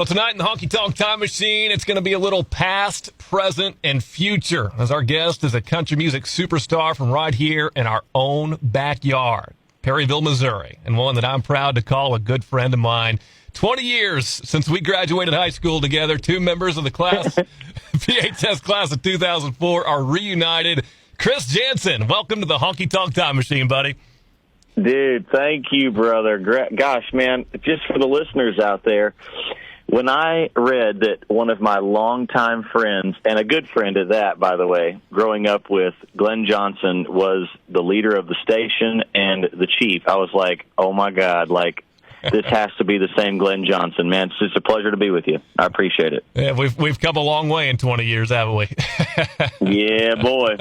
Well, tonight in the Honky Tonk Time Machine, it's going to be a little past, present, and future, as our guest is a country music superstar from right here in our own backyard, Perryville, Missouri, and one that I'm proud to call a good friend of mine. 20 years since we graduated high school together, two members of the class, PHS class of 2004, are reunited. Chris Janson, welcome to the Honky Tonk Time Machine, buddy. Dude, thank you, brother. Gosh, man, just for the listeners out there, when I read that one of my longtime friends, and a good friend at that, by the way, growing up with Glenn Janson, was the leader of the station and the chief, I was like, oh, my God, like, this has to be the same Glenn Janson, man. It's just a pleasure to be with you. I appreciate it. Yeah, we've come a long way in 20 years, haven't we? Yeah, boy.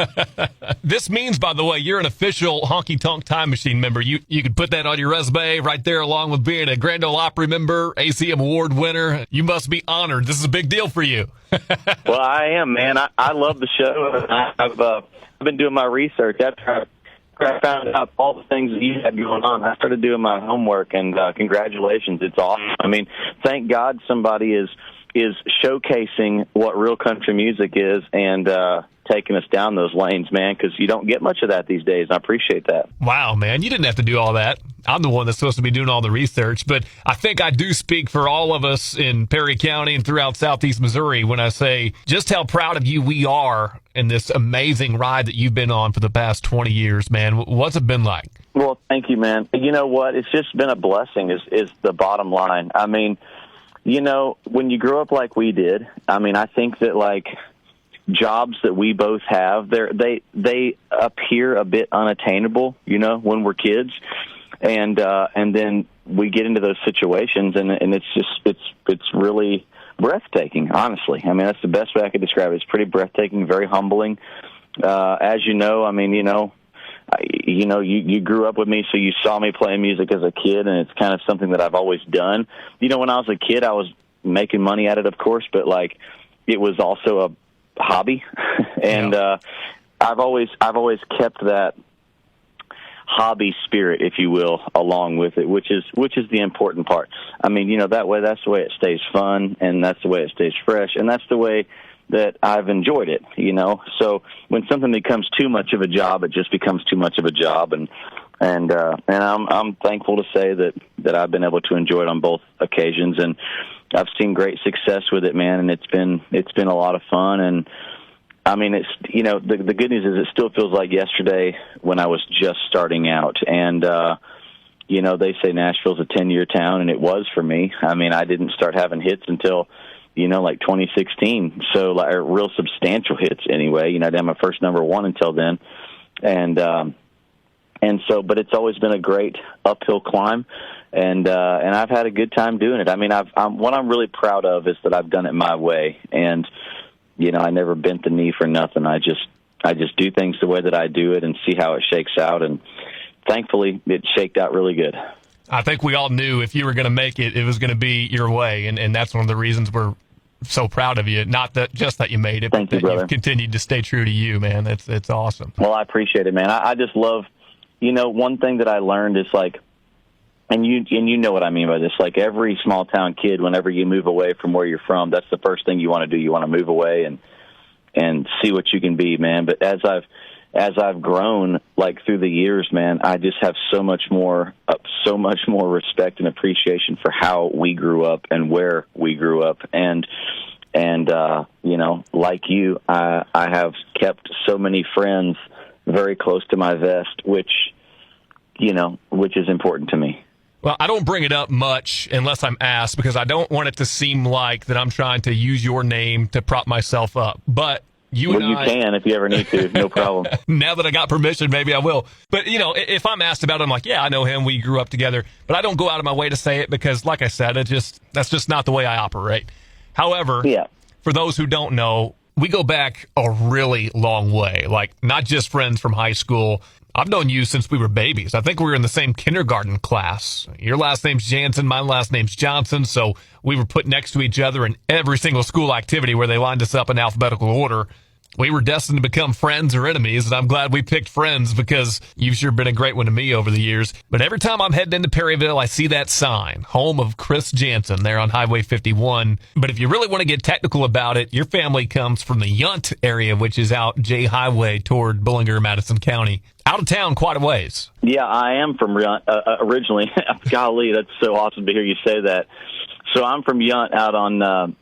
This means, by the way, you're an official Honky Tonk Time Machine member. You can put that on your resume right there, along with being a Grand Ole Opry member, ACM Award winner. You must be honored. This is a big deal for you. Well, I am, man. I love the show. I've been doing my research after I found out all the things that you had going on. I started doing my homework, and congratulations. It's awesome. I mean, thank God somebody is showcasing what real country music is and taking us down those lanes, man, because you don't get much of that these days. I appreciate that. Wow, man. You didn't have to do all that. I'm the one that's supposed to be doing all the research, but I think I do speak for all of us in Perry County and throughout southeast Missouri when I say just how proud of you we are in this amazing ride that you've been on for the past 20 years, man. What's it been like? Well, thank you, man. You know what? It's just been a blessing is the bottom line. I mean, you know, when you grow up like we did, I mean, I think that, like, jobs that we both have, they appear a bit unattainable, you know, when we're kids. And then we get into those situations, and it's really breathtaking, honestly. I mean, that's the best way I could describe it. It's pretty breathtaking, very humbling. As you know, I mean, you grew up with me, so you saw me playing music as a kid, and it's kind of something that I've always done. You know, when I was a kid, I was making money at it, of course, but, like, it was also a hobby. And I've always kept that hobby spirit, if you will, along with it, which is the important part. I mean, you know, that's the way it stays fun, and that's the way it stays fresh, and that's the way that I've enjoyed it, you know. So when something becomes too much of a job, it just becomes too much of a job, and I'm thankful to say that I've been able to enjoy it on both occasions, and I've seen great success with it, man, and it's been a lot of fun. And I mean, it's, you know, the good news is it still feels like yesterday when I was just starting out. And you know, they say Nashville's a 10-year town, and it was for me. I mean, I didn't start having hits until, you know, like 2016. So, like, real substantial hits anyway. You know, I didn't have my first number one until then. And so, but it's always been a great uphill climb, and I've had a good time doing it. I mean, what I'm really proud of is that I've done it my way, and, you know, I never bent the knee for nothing. I just do things the way that I do it and see how it shakes out, and thankfully it shaked out really good. I think we all knew if you were going to make it, it was going to be your way, and that's one of the reasons we're so proud of you. Not that just that you made it, but that you've continued to stay true to you, man. It's awesome. Well, I appreciate it, man. I just love, you know, one thing that I learned is, like, and you know what I mean by this, like, every small town kid, whenever you move away from where you're from, that's the first thing you want to do. You want to move away and see what you can be, man. But as I've grown, like, through the years, man, I just have so much more respect and appreciation for how we grew up and where we grew up. And you know, like you, I have kept so many friends very close to my vest, which is important to me. Well, I don't bring it up much unless I'm asked, because I don't want it to seem like that I'm trying to use your name to prop myself up. But you can if you ever need to, no problem. Now that I got permission, maybe I will. But, you know, if I'm asked about it, I'm like, yeah, I know him. We grew up together. But I don't go out of my way to say it because, like I said, that's just not the way I operate. However, for those who don't know, we go back a really long way. Like, not just friends from high school. I've known you since we were babies. I think we were in the same kindergarten class. Your last name's Janson, my last name's Johnson, so we were put next to each other in every single school activity where they lined us up in alphabetical order. We were destined to become friends or enemies, and I'm glad we picked friends because you've sure been a great one to me over the years. But every time I'm heading into Perryville, I see that sign, home of Chris Janson, there on Highway 51. But if you really want to get technical about it, your family comes from the Yunt area, which is out J Highway toward Bullinger, Madison County. Out of town quite a ways. Yeah, I am from Yunt originally. Golly, that's so awesome to hear you say that. So I'm from Yunt out on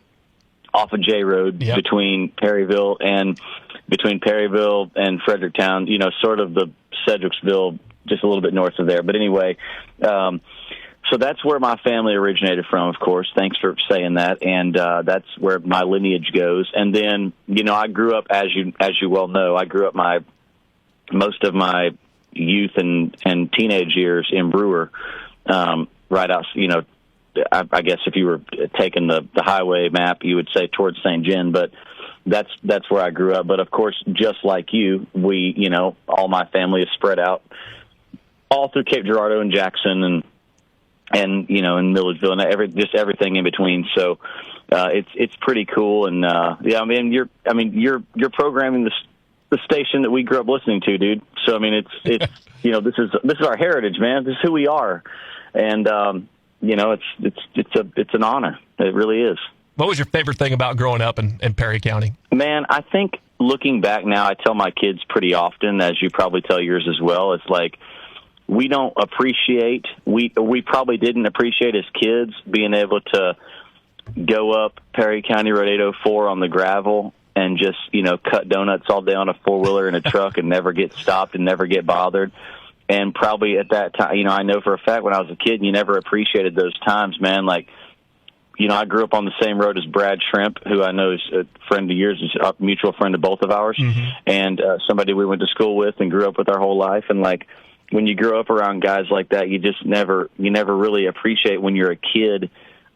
off of J Road, yep, between Perryville and Fredericktown, sort of the Sedgwicksville, just a little bit north of there. But anyway, so that's where my family originated from, of course. Thanks for saying that. And that's where my lineage goes. And then, I grew up, as you well know, I grew up most of my youth and teenage years in Brewer, right out, I guess if you were taking the highway map, you would say towards St. John, but that's where I grew up. But of course, just like you, we, all my family is spread out all through Cape Girardeau and Jackson and in Milledgeville and everything in between. So it's pretty cool. And you're programming the station that we grew up listening to, dude. So I mean, it's this is our heritage, man. This is who we are, and it's an honor. It really is. What was your favorite thing about growing up in Perry County? Man, I think looking back now, I tell my kids pretty often, as you probably tell yours as well, it's like we probably didn't appreciate as kids being able to go up Perry County Road 804 on the gravel and just, cut donuts all day on a four-wheeler in a truck and never get stopped and never get bothered. And probably at that time, I know for a fact when I was a kid, you never appreciated those times, man. Like, I grew up on the same road as Brad Shrimp, who I know is a friend of yours, is a mutual friend of both of ours, and somebody we went to school with and grew up with our whole life. And like, when you grow up around guys like that, you never really appreciate when you're a kid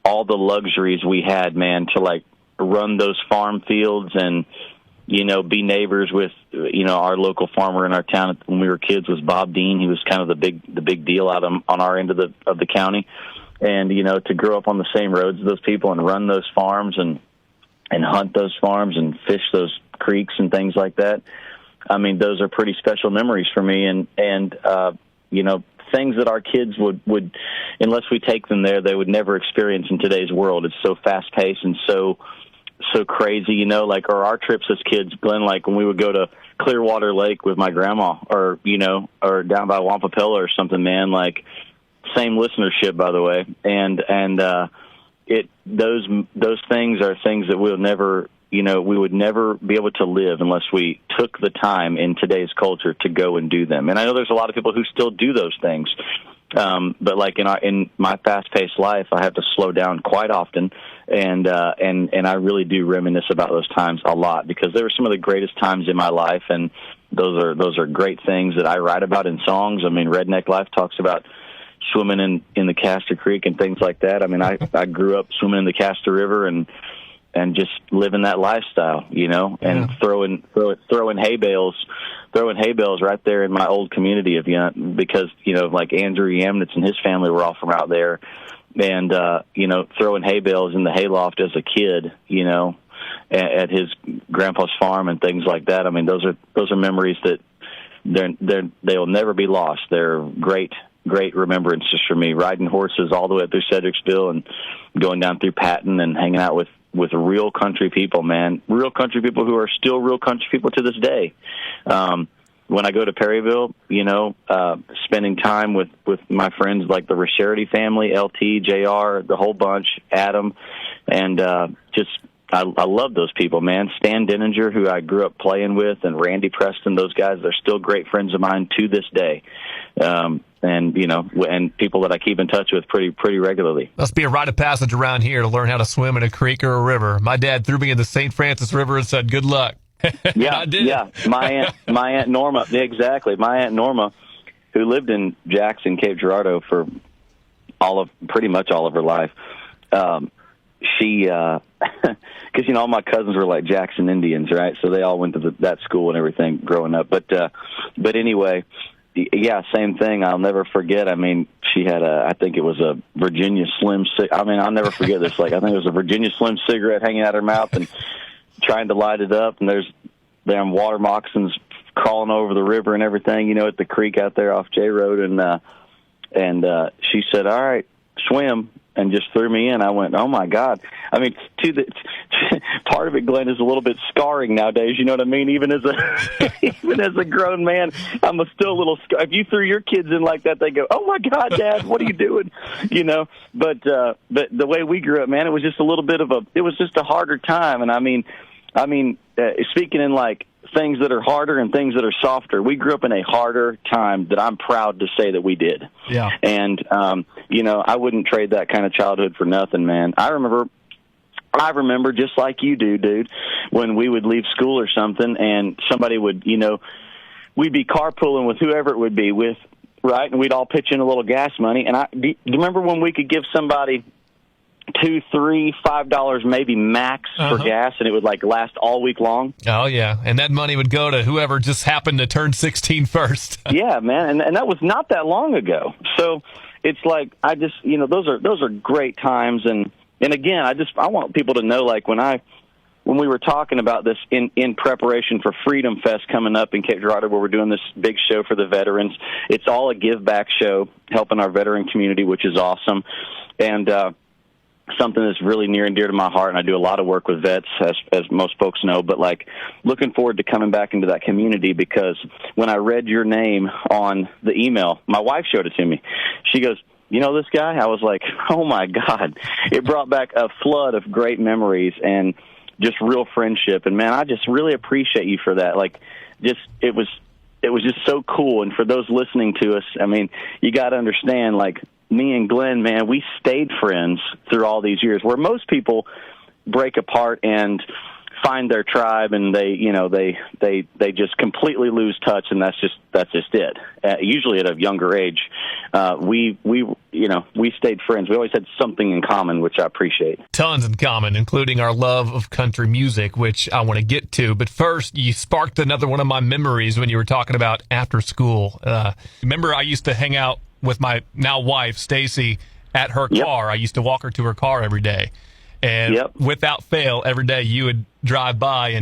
all the luxuries we had, man, to like run those farm fields and be neighbors with, our local farmer in our town when we were kids was Bob Dean. He was kind of the big deal out on our end of the county. And, to grow up on the same roads as those people and run those farms and hunt those farms and fish those creeks and things like that. I mean, those are pretty special memories for me. And things that our kids would, unless we take them there, they would never experience in today's world. It's so fast paced and so crazy, or our trips as kids, Glenn, like when we would go to Clearwater Lake with my grandma or down by Wampapella or something, man, like same listenership, by the way. And those things are things that we'll never, we would never be able to live unless we took the time in today's culture to go and do them. And I know there's a lot of people who still do those things. But like in my fast-paced life, I have to slow down quite often, and I really do reminisce about those times a lot because they were some of the greatest times in my life, and those are great things that I write about in songs. I mean, Redneck Life talks about swimming in the Castor Creek and things like that. I mean, I grew up swimming in the Castor River and just living that lifestyle, and throwing hay bales right there in my old community of Yunt because, like Andrew Yamnitz and his family were all from out there and, throwing hay bales in the hayloft as a kid, at his grandpa's farm and things like that. I mean, those are memories that they'll never be lost. They're great remembrances for me, riding horses all the way up through Sedgwicksville and going down through Patton and hanging out with real country people, man. Real country people who are still real country people to this day. When I go to Perryville, spending time with my friends like the Rischerity family, LT, JR, the whole bunch, Adam, and I love those people, man. Stan Denninger, who I grew up playing with, and Randy Preston, those guys, they're still great friends of mine to this day. And people that I keep in touch with pretty regularly. Must be a rite of passage around here to learn how to swim in a creek or a river. My dad threw me in the St. Francis River and said, "Good luck." Yeah, I did. Yeah. My aunt Norma, exactly. My aunt Norma, who lived in Jackson, Cape Girardeau for pretty much all of her life. She, because all my cousins were like Jackson Indians, right? So they all went to that school and everything growing up. But anyway. Yeah, same thing. I'll never forget. I mean, she had I think it was a Virginia Slim. I'll never forget this. Like, I think it was a Virginia Slim cigarette hanging out her mouth and trying to light it up. And there's damn water moccasins crawling over the river and everything, you know, at the creek out there off J Road. And she said, "All right, swim," and just threw me in. I went, "Oh my God!" I mean, part of it, Glenn, is a little bit scarring nowadays. You know what I mean? Even as a grown man, I'm still a little. If you threw your kids in like that, they go, "Oh my God, Dad, what are you doing?" You know. But the way we grew up, man, it was just a little bit of it was just a harder time. And I mean, speaking in like things that are harder and things that are softer. We grew up in a harder time that I'm proud to say that we did. Yeah. And, you know, I wouldn't trade that kind of childhood for nothing, man. I remember just like you do, dude, when we would leave school or something and somebody would, you know, we'd be carpooling with whoever it would be with, right? And we'd all pitch in a little gas money. And do you remember when we could give somebody $2, $3, $5 maybe max for gas, and it would like last all week long? Oh yeah, and that money would go to whoever just happened to turn 16 first. Yeah, man, and that was not that long ago. So it's like I just, you know, those are great times, and again, I want people to know, like when we were talking about this in preparation for Freedom Fest coming up in Cape Girardeau, where we're doing this big show for the veterans. It's all a give back show, helping our veteran community, which is awesome, and something that's really near and dear to my heart, and I do a lot of work with vets, as most folks know, but like looking forward to coming back into that community, because when I read your name on the email, my wife showed it to me. She goes, "You know this guy?" I was like, oh my God. It brought back a flood of great memories and just real friendship, and man, I just really appreciate you for that. Like, just it was just so cool. And for those listening to us, I mean, you got to understand, like, me and Glenn, man, we stayed friends through all these years, where most people break apart and find their tribe, and they just completely lose touch, and that's just it. Usually at a younger age, we stayed friends. We always had something in common, which I appreciate. Tons in common, including our love of country music, which I want to get to. But first, you sparked another one of my memories when you were talking about after school. Remember, I used to hang out with my now wife, Stacy, at her car. I used to walk her to her car every day. And without fail, every day you would drive by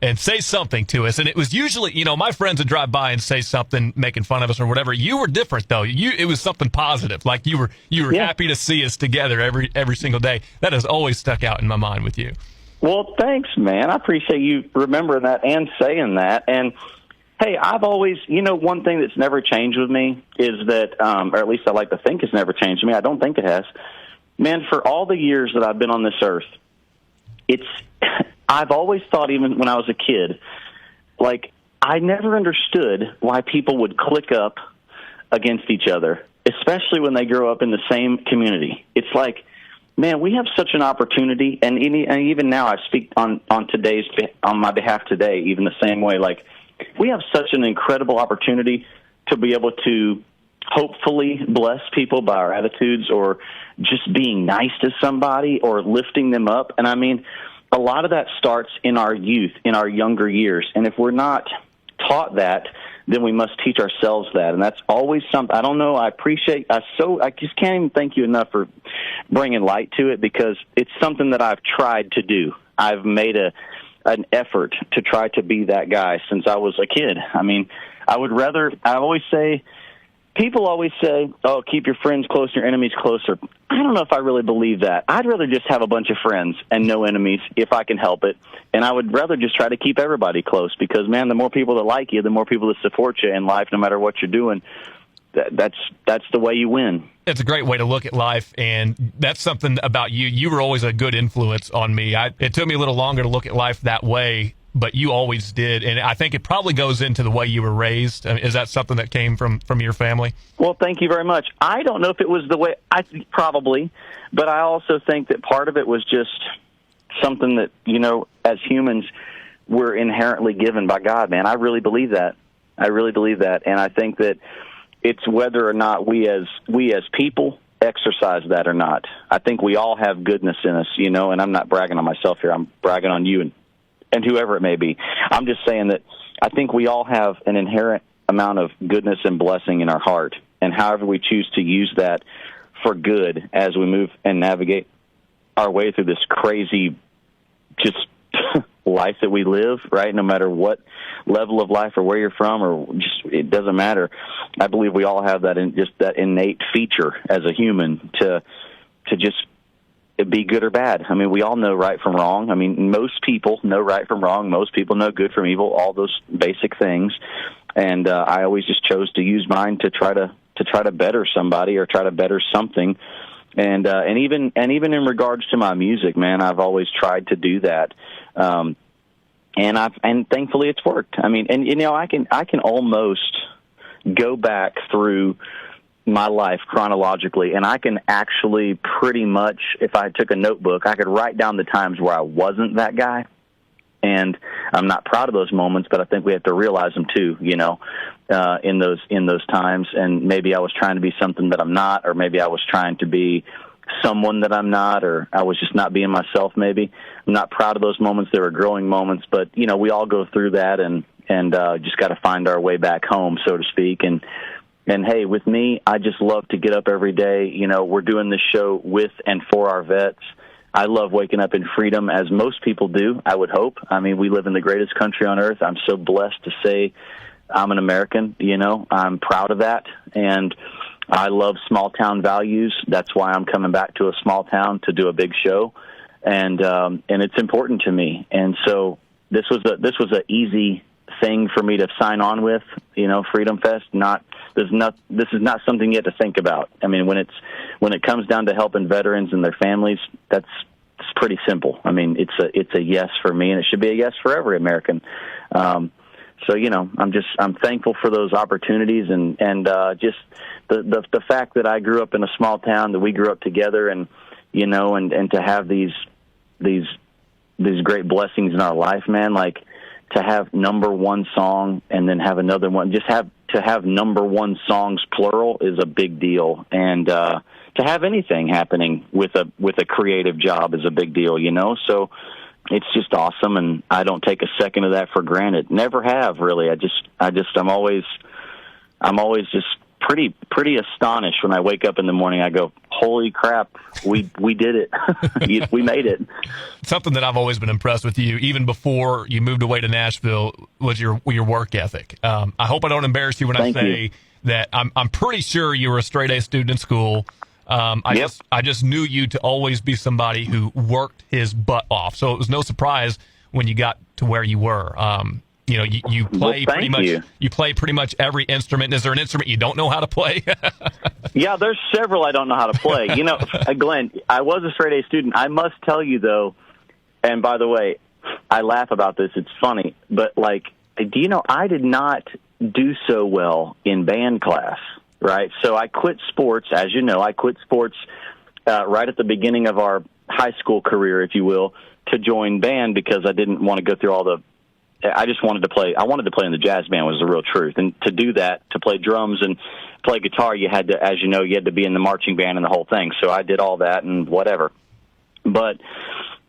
and say something to us. And it was usually, you know, my friends would drive by and say something, making fun of us or whatever. You were different, though. It was something positive. Like you were happy to see us together every single day. That has always stuck out in my mind with you. Well, thanks, man. I appreciate you remembering that and saying that. And hey, I've always, you know, one thing that's never changed with me is that, or at least I like to think it's never changed with me. I don't think it has. Man, for all the years that I've been on this earth, I've always thought, even when I was a kid, like, I never understood why people would click up against each other, especially when they grow up in the same community. It's like, man, we have such an opportunity, and even now I speak on my behalf today, even the same way. Like, we have such an incredible opportunity to be able to hopefully bless people by our attitudes, or just being nice to somebody, or lifting them up. And I mean, a lot of that starts in our youth, in our younger years. And if we're not taught that, then we must teach ourselves that. And that's always something. I don't know. I just can't even thank you enough for bringing light to it, because it's something that I've tried to do. I've made an effort to try to be that guy since I was a kid. I mean, people always say, oh, keep your friends close, your enemies closer. I don't know if I really believe that. I'd rather just have a bunch of friends and no enemies if I can help it. And I would rather just try to keep everybody close, because, man, the more people that like you, the more people that support you in life, no matter what you're doing, that's the way you win. It's a great way to look at life, and that's something about you. You were always a good influence on me. It took me a little longer to look at life that way, but you always did, and I think it probably goes into the way you were raised. I mean, is that something that came from your family? Well, thank you very much. I don't know if it was the way, probably, but I also think that part of it was just something that, you know, as humans, we're inherently given by God, man. I really believe that. And I think that it's whether or not we as people exercise that or not. I think we all have goodness in us, you know, and I'm not bragging on myself here. I'm bragging on you and whoever it may be. I'm just saying that I think we all have an inherent amount of goodness and blessing in our heart, and however we choose to use that for good as we move and navigate our way through this crazy, just life that we live, right? No matter what level of life or where you're from, or just, it doesn't matter. I believe we all have that that innate feature as a human to just be good or bad. I mean, we all know right from wrong. I mean, most people know right from wrong. Most people know good from evil, all those basic things. And I always just chose to use mine to try to better somebody or try to better something. And even in regards to my music, man, I've always tried to do that. And thankfully it's worked. I mean, and I can almost go back through my life chronologically, and I can actually pretty much, if I took a notebook, I could write down the times where I wasn't that guy. And I'm not proud of those moments, but I think we have to realize them too, in those times. And maybe I was trying to be something that I'm not, or maybe I was trying to be someone that I'm not, or I was just not being myself. Maybe I'm not proud of those moments. They were growing moments, but we all go through that, and just got to find our way back home, so to speak. And hey, with me, I just love to get up every day. We're doing this show with and for our vets. I love waking up in freedom, as most people do, I would hope. I mean, we live in the greatest country on earth. I'm so blessed to say I'm an American. I'm proud of that. And I love small town values. That's why I'm coming back to a small town to do a big show. And it's important to me. And so this was an easy thing for me to sign on with, Freedom Fest. This is not something you have to think about. I mean, when it comes down to helping veterans and their families, it's pretty simple. I mean, it's a yes for me, and it should be a yes for every American. So I'm thankful for those opportunities, and just the fact that I grew up in a small town, that we grew up together, and and to have these great blessings in our life, man, like to have number one song and then have another one, to have number one songs plural is a big deal. And to have anything happening with a creative job is a big deal, so it's just awesome, and I don't take a second of that for granted. Never have, really. I'm always just pretty astonished when I wake up in the morning. I go, holy crap, we did it. We made it. Something that I've always been impressed with you, even before you moved away to Nashville, was your work ethic. I hope I don't embarrass you when I say that I'm pretty sure you were a straight A student in school. I just knew you to always be somebody who worked his butt off. So it was no surprise when you got to where you were. You play pretty much. You play pretty much every instrument. Is there an instrument you don't know how to play? Yeah, there's several I don't know how to play. Glenn, I was a straight A student. I must tell you though, and by the way, I laugh about this. It's funny, but do you know I did not do so well in band class, right? So I quit sports, as you know. I quit sports right at the beginning of our high school career, if you will, to join band because I didn't want to go through all the. I just wanted to play. I wanted to play in the jazz band was the real truth. And to do that, to play drums and play guitar, you had to, as you know, you had to be in the marching band and the whole thing. So I did all that and whatever. But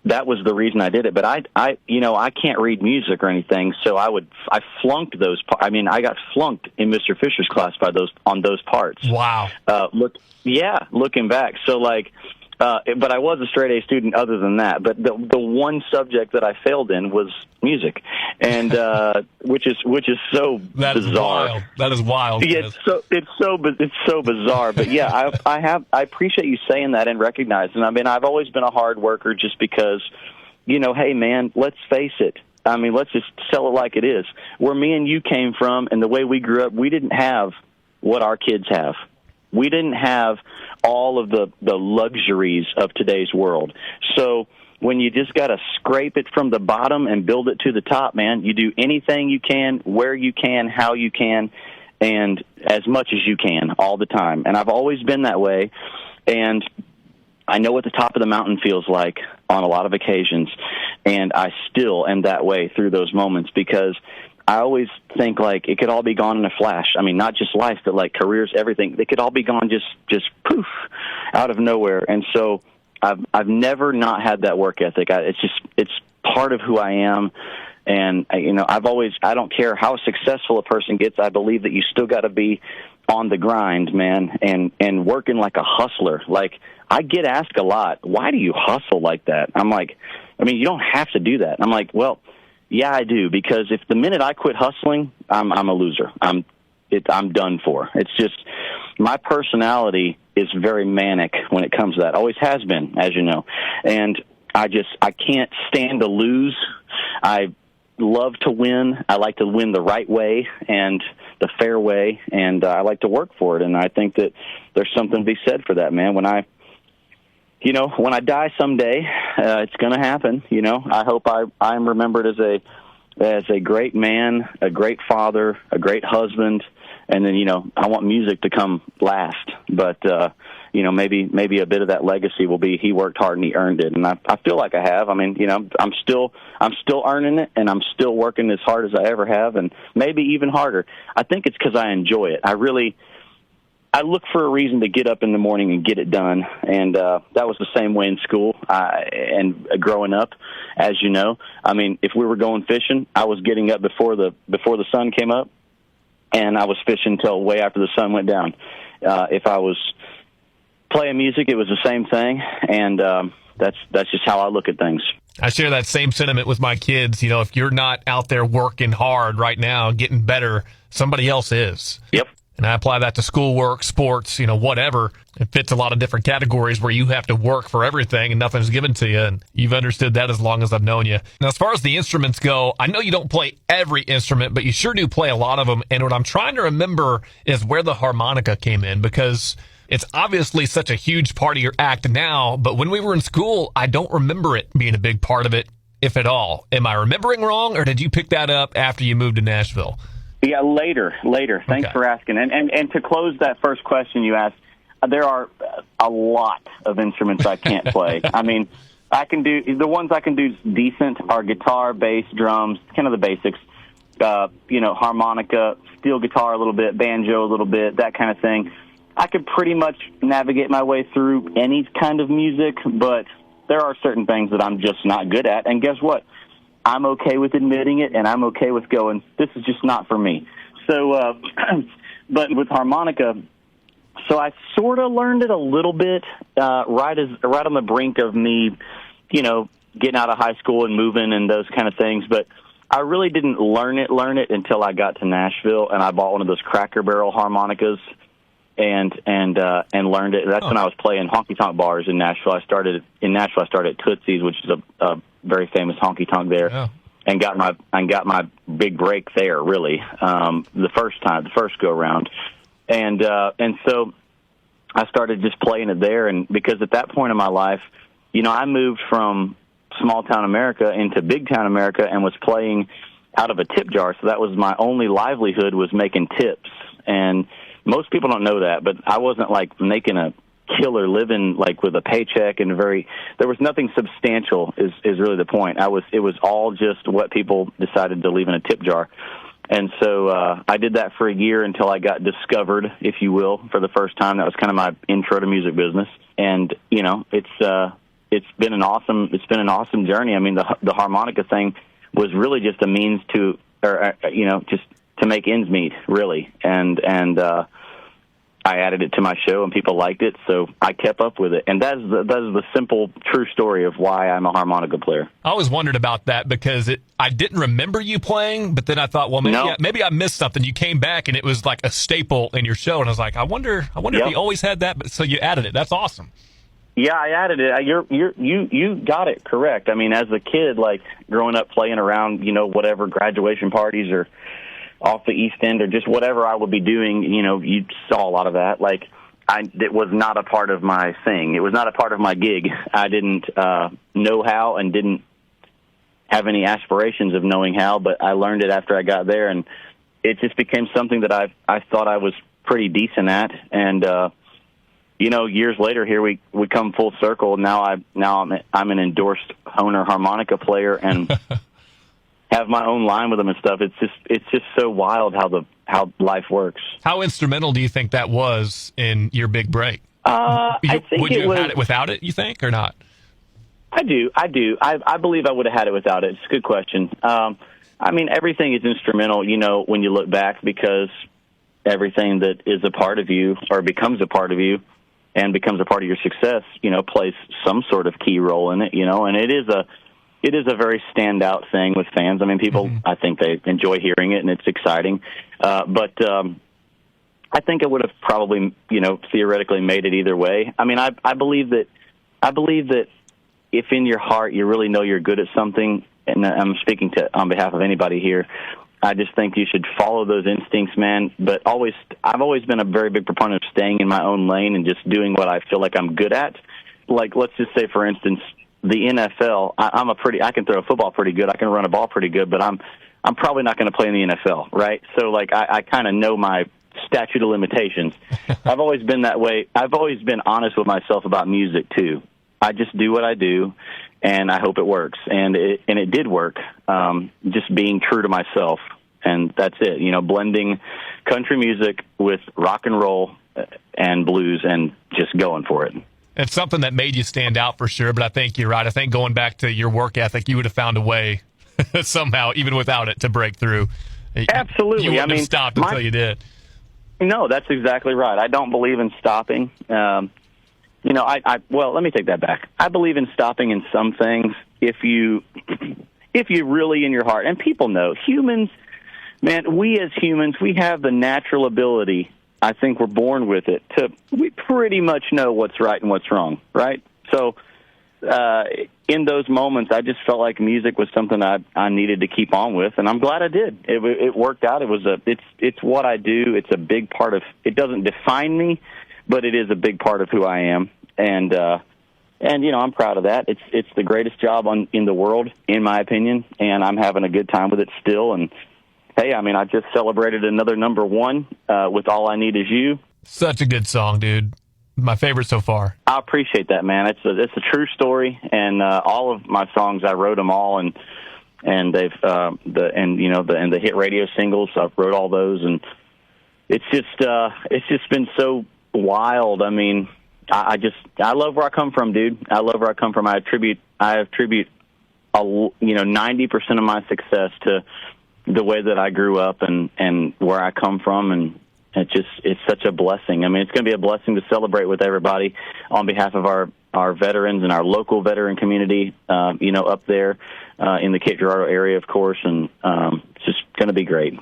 that was the reason I did it. But I can't read music or anything, so I flunked those. I mean, I got flunked in Mr. Fisher's class on those parts. Wow. Looking back, so but I was a straight A student other than that. But the one subject that I failed in was music, and which is so bizarre. That is wild. Yeah, it's so bizarre. But yeah, I appreciate you saying that and recognizing. I mean, I've always been a hard worker, just because, hey man, let's face it. I mean, let's just sell it like it is. Where me and you came from and the way we grew up, we didn't have what our kids have. We didn't have all of the luxuries of today's world. So when you just got to scrape it from the bottom and build it to the top, man, you do anything you can, where you can, how you can, and as much as you can all the time. And I've always been that way. And I know what the top of the mountain feels like on a lot of occasions. And I still am that way through those moments, because I always think it could all be gone in a flash. I mean, not just life, but careers, everything. They could all be gone just poof, out of nowhere. And so I've never not had that work ethic. It's part of who I am. And I don't care how successful a person gets. I believe that you still got to be on the grind, man, and working like a hustler. I get asked a lot, why do you hustle like that? I'm like, I mean, you don't have to do that. And I'm like, well, yeah, I do, because if the minute I quit hustling, I'm a loser. I'm done for. It's just my personality is very manic when it comes to that. Always has been, as you know. And I can't stand to lose. I love to win. I like to win the right way and the fair way, and I like to work for it. And I think that there's something to be said for that, man. When I die someday, it's going to happen. I hope I'm remembered as a great man, a great father, a great husband, and then I want music to come last. But maybe a bit of that legacy will be he worked hard and he earned it, and I feel like I have. I mean, I'm still earning it, and I'm still working as hard as I ever have, and maybe even harder. I think it's because I enjoy it. I look for a reason to get up in the morning and get it done, and that was the same way in school and growing up, as you know. I mean, if we were going fishing, I was getting up before the sun came up, and I was fishing till way after the sun went down. If I was playing music, it was the same thing, and that's just how I look at things. I share that same sentiment with my kids. If you're not out there working hard right now, getting better, somebody else is. Yep. And I apply that to schoolwork, sports, whatever. It fits a lot of different categories where you have to work for everything and nothing's given to you. And you've understood that as long as I've known you. Now, as far as the instruments go, I know you don't play every instrument, but you sure do play a lot of them. And what I'm trying to remember is where the harmonica came in, because it's obviously such a huge part of your act now. But when we were in school, I don't remember it being a big part of it, if at all. Am I remembering wrong, or did you pick that up after you moved to Nashville? Yeah, later. Thanks for asking. And to close that first question you asked, there are a lot of instruments I can't play. I mean, the ones I can do decent are guitar, bass, drums, kind of the basics. Harmonica, steel guitar a little bit, banjo a little bit, that kind of thing. I could pretty much navigate my way through any kind of music, but there are certain things that I'm just not good at. And guess what? I'm okay with admitting it, and I'm okay with going, this is just not for me. So, but with harmonica, so I sort of learned it a little bit right on the brink of me, getting out of high school and moving and those kind of things. But I really didn't learn it until I got to Nashville, and I bought one of those Cracker Barrel harmonicas and learned it. That's when I was playing Honky Tonk bars in Nashville. I started at Tootsie's, which is a very famous honky tonk there, and got my big break there. Really, the first go around, and so I started just playing it there. And because at that point in my life, I moved from small town America into big town America and was playing out of a tip jar. So that was my only livelihood, was making tips. And most people don't know that, but I wasn't like making a killer living like with a paycheck, and there was nothing substantial is really the point. It was all just what people decided to leave in a tip jar. And so I did that for a year until I got discovered, if you will, for the first time. That was kind of my intro to music business. And it's been an awesome journey. I mean, the harmonica thing was really just a means to just to make ends meet, really. And I added it to my show, and people liked it, so I kept up with it. And that is the simple, true story of why I'm a harmonica player. I always wondered about that, because I didn't remember you playing, but then I thought, well, maybe I missed something. You came back, and it was like a staple in your show, and I was like, I wonder if you always had that. But so you added it. That's awesome. Yeah, I added it. You got it correct. I mean, as a kid, like growing up playing around, whatever graduation parties or off the East End or just whatever I would be doing, you saw a lot of that. Like, it was not a part of my thing. It was not a part of my gig. I didn't know how and didn't have any aspirations of knowing how, but I learned it after I got there, and it just became something that I thought I was pretty decent at. And years later, here we come full circle. Now I'm an endorsed owner harmonica player and have my own line with them and stuff. It's just so wild how life works. How instrumental do you think that was in your big break? I think would you have had it without it, you think, or not? I do. I believe I would have had it without it. It's a good question. I mean, everything is instrumental, when you look back, because everything that is a part of you or becomes a part of you and becomes a part of your success, plays some sort of key role in it, and it is it is a very standout thing with fans. I mean, people, I think they enjoy hearing it, and it's exciting. But I think it would have probably, theoretically made it either way. I mean, I believe that if in your heart you really know you're good at something, and I'm speaking on behalf of anybody here, I just think you should follow those instincts, man. But I've always been a very big proponent of staying in my own lane and just doing what I feel like I'm good at. Like, let's just say, for instance, the NFL. I can throw a football pretty good. I can run a ball pretty good, but I'm probably not going to play in the NFL, right? So, like, I kind of know my statute of limitations. I've always been that way. I've always been honest with myself about music too. I just do what I do, and I hope it works. And it did work. Just being true to myself, and that's it. Blending country music with rock and roll and blues, and just going for it. It's something that made you stand out for sure. But I think you're right. I think going back to your work ethic, you would have found a way somehow, even without it, to break through. Absolutely. You wouldn't have stopped until you did. No, that's exactly right. I don't believe in stopping. Well, let me take that back. I believe in stopping in some things if you really in your heart, and people know, humans, man, we as humans, we have the natural ability, I think we're born with it, we pretty much know what's right and what's wrong, right? So in those moments, I just felt like music was something I needed to keep on with, and I'm glad I did. It worked out. It's what I do. It's a big part of. It doesn't define me, but it is a big part of who I am, and I'm proud of that. It's the greatest job in the world, in my opinion, and I'm having a good time with it still. And hey, I mean, I just celebrated another number one with "All I Need Is You." Such a good song, dude. My favorite so far. I appreciate that, man. It's a true story, and all of my songs, I wrote them all, and they've the hit radio singles, I wrote all those, and it's just been so wild. I mean, I love where I come from, dude. I love where I come from. I attribute 90% of my success to the way that I grew up and where I come from, and it's such a blessing. I mean, it's going to be a blessing to celebrate with everybody on behalf of our veterans and our local veteran community, up there in the Cape Girardeau area, of course, and it's just going to be great.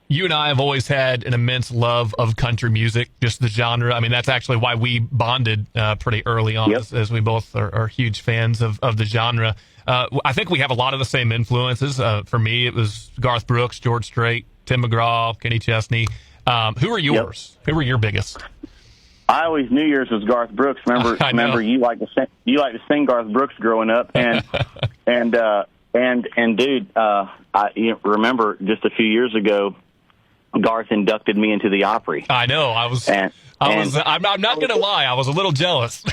You and I have always had an immense love of country music, just the genre. I mean, that's actually why we bonded pretty early on, as we both are huge fans of the genre. I think we have a lot of the same influences. For me, it was Garth Brooks, George Strait, Tim McGraw, Kenny Chesney. Who are yours? Who were your biggest? I always knew yours was Garth Brooks. Remember you like to sing Garth Brooks growing up, and dude, I remember just a few years ago, Garth inducted me into the Opry. I know. I'm not going to lie. I was a little jealous.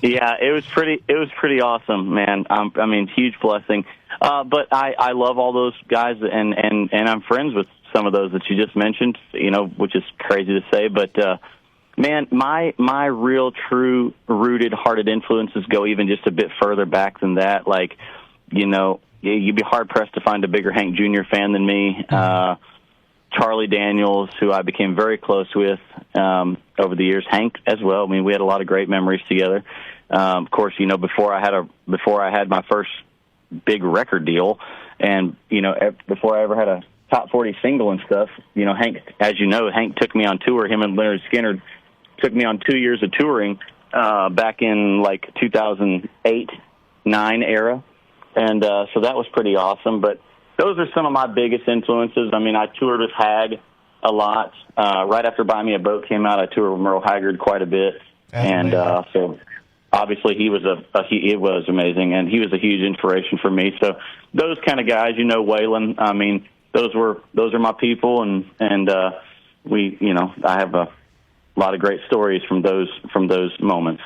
Yeah, it was pretty awesome, man. I mean, huge blessing. But I love all those guys, and I'm friends with some of those that you just mentioned, which is crazy to say. But, man, my real, true, rooted, hearted influences go even just a bit further back than that. Like, you'd be hard-pressed to find a bigger Hank Jr. fan than me. Charlie Daniels, who I became very close with over the years. Hank as well. I mean, we had a lot of great memories together. Of course, before I had my first big record deal, and before I ever had a top 40 single and stuff, Hank, as you know, Hank took me on tour. Him and Leonard Skinner took me on 2 years of touring back in like 2008-9 era, and so that was pretty awesome. But those are some of my biggest influences. I mean, I toured with Hag a lot. Right after Buy Me a Boat came out, I toured with Merle Haggard quite a bit. So obviously he was it was amazing, and he was a huge inspiration for me. So those kind of guys, Waylon, I mean, those are my people, and I have a lot of great stories from those moments.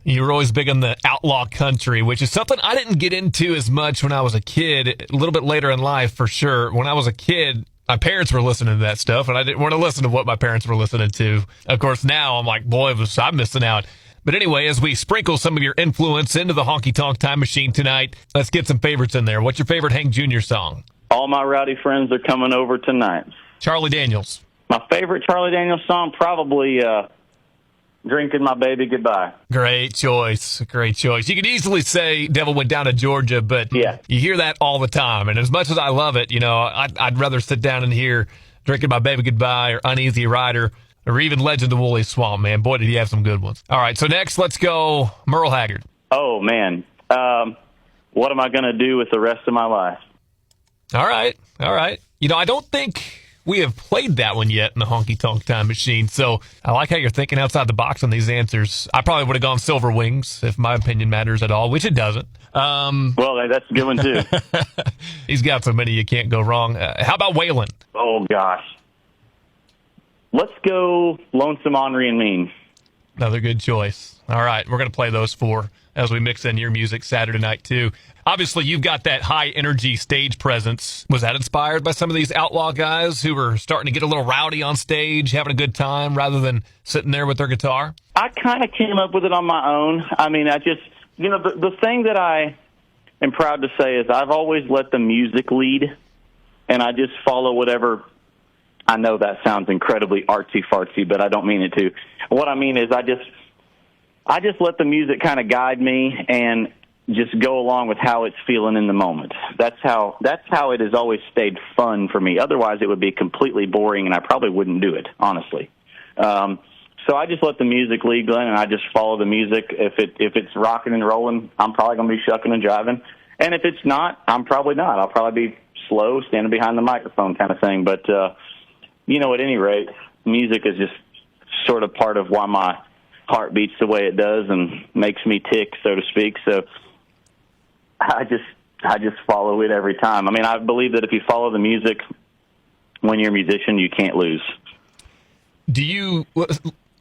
You were always big on the outlaw country, which is something I didn't get into as much when I was a kid. A little bit later in life, for sure. When I was a kid, my parents were listening to that stuff, and I didn't want to listen to what my parents were listening to. Of course, now I'm like, boy, I'm missing out. But anyway, as we sprinkle some of your influence into the Honky Tonk Time Machine tonight, let's get some favorites in there. What's your favorite Hank Jr. song? All My Rowdy Friends Are Coming Over Tonight. Charlie Daniels. My favorite Charlie Daniels song, probably Drinking My Baby Goodbye. Great choice. Great choice. You could easily say Devil Went Down to Georgia, but Yeah. you hear that all the time. And as much as I love it, I'd rather sit down and hear Drinking My Baby Goodbye or Uneasy Rider or even Legend of Woolly Swamp, man. Boy, did he have some good ones. All right, so next, let's go Merle Haggard. Oh, man. What am I going to do with the rest of my life? All right. I don't think we have played that one yet in the Honky Tonk Time Machine, so I like how you're thinking outside the box on these answers. I probably would have gone Silver Wings if my opinion matters at all, which it doesn't. Well, that's a good one, too. He's got so many you can't go wrong. How about Waylon? Oh, gosh. Let's go Lonesome, Ornery, and Mean. Another good choice. All right, we're going to play those four as we mix in your music Saturday night, too. Obviously, you've got that high-energy stage presence. Was that inspired by some of these outlaw guys who were starting to get a little rowdy on stage, having a good time, rather than sitting there with their guitar? I kind of came up with it on my own. I mean, I just, the thing that I am proud to say is I've always let the music lead, and I just follow whatever. I know that sounds incredibly artsy-fartsy, but I don't mean it to. What I mean is I just let the music kind of guide me and just go along with how it's feeling in the moment. That's how it has always stayed fun for me. Otherwise, it would be completely boring, and I probably wouldn't do it, honestly. So I just let the music lead, Glenn, and I just follow the music. If it's rocking and rolling, I'm probably going to be shucking and jiving. And if it's not, I'm probably not. I'll probably be slow, standing behind the microphone kind of thing. But, at any rate, music is just sort of part of why my heart beats the way it does and makes me tick, so to speak. So I just follow it every time. I mean, I believe that if you follow the music when you're a musician, you can't lose.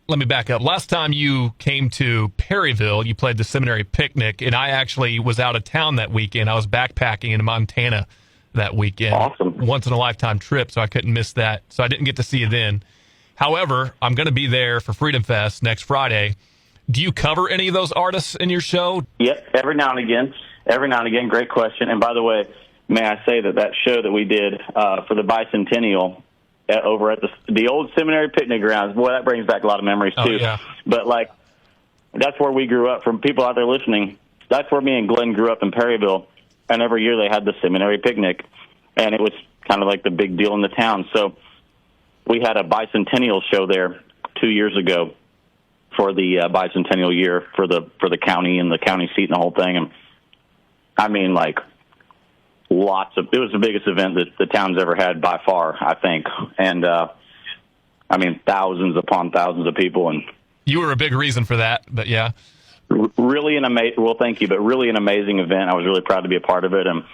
Let me back up. Last time you came to Perryville, you played the Seminary Picnic, and I actually was out of town that weekend. I was backpacking in Montana that weekend. Awesome. Once-in-a-lifetime trip, so I couldn't miss that. So I didn't get to see you then. However, I'm going to be there for Freedom Fest next Friday. Do you cover any of those artists in your show? Yep, every now and again. Great question. And by the way, may I say that show that we did for the bicentennial over at the old Seminary Picnic Grounds, boy, that brings back a lot of memories, too. Yeah. But, that's where we grew up. From people out there listening, that's where me and Glenn grew up in Perryville. And every year they had the Seminary Picnic, and it was kind of like the big deal in the town. So we had a bicentennial show there 2 years ago for the bicentennial year for the county and the county seat and the whole thing. And I mean, it was the biggest event that the town's ever had by far, I think. And I mean, thousands upon thousands of people. And you were a big reason for that, but yeah. Really thank you, but really an amazing event. I was really proud to be a part of it, and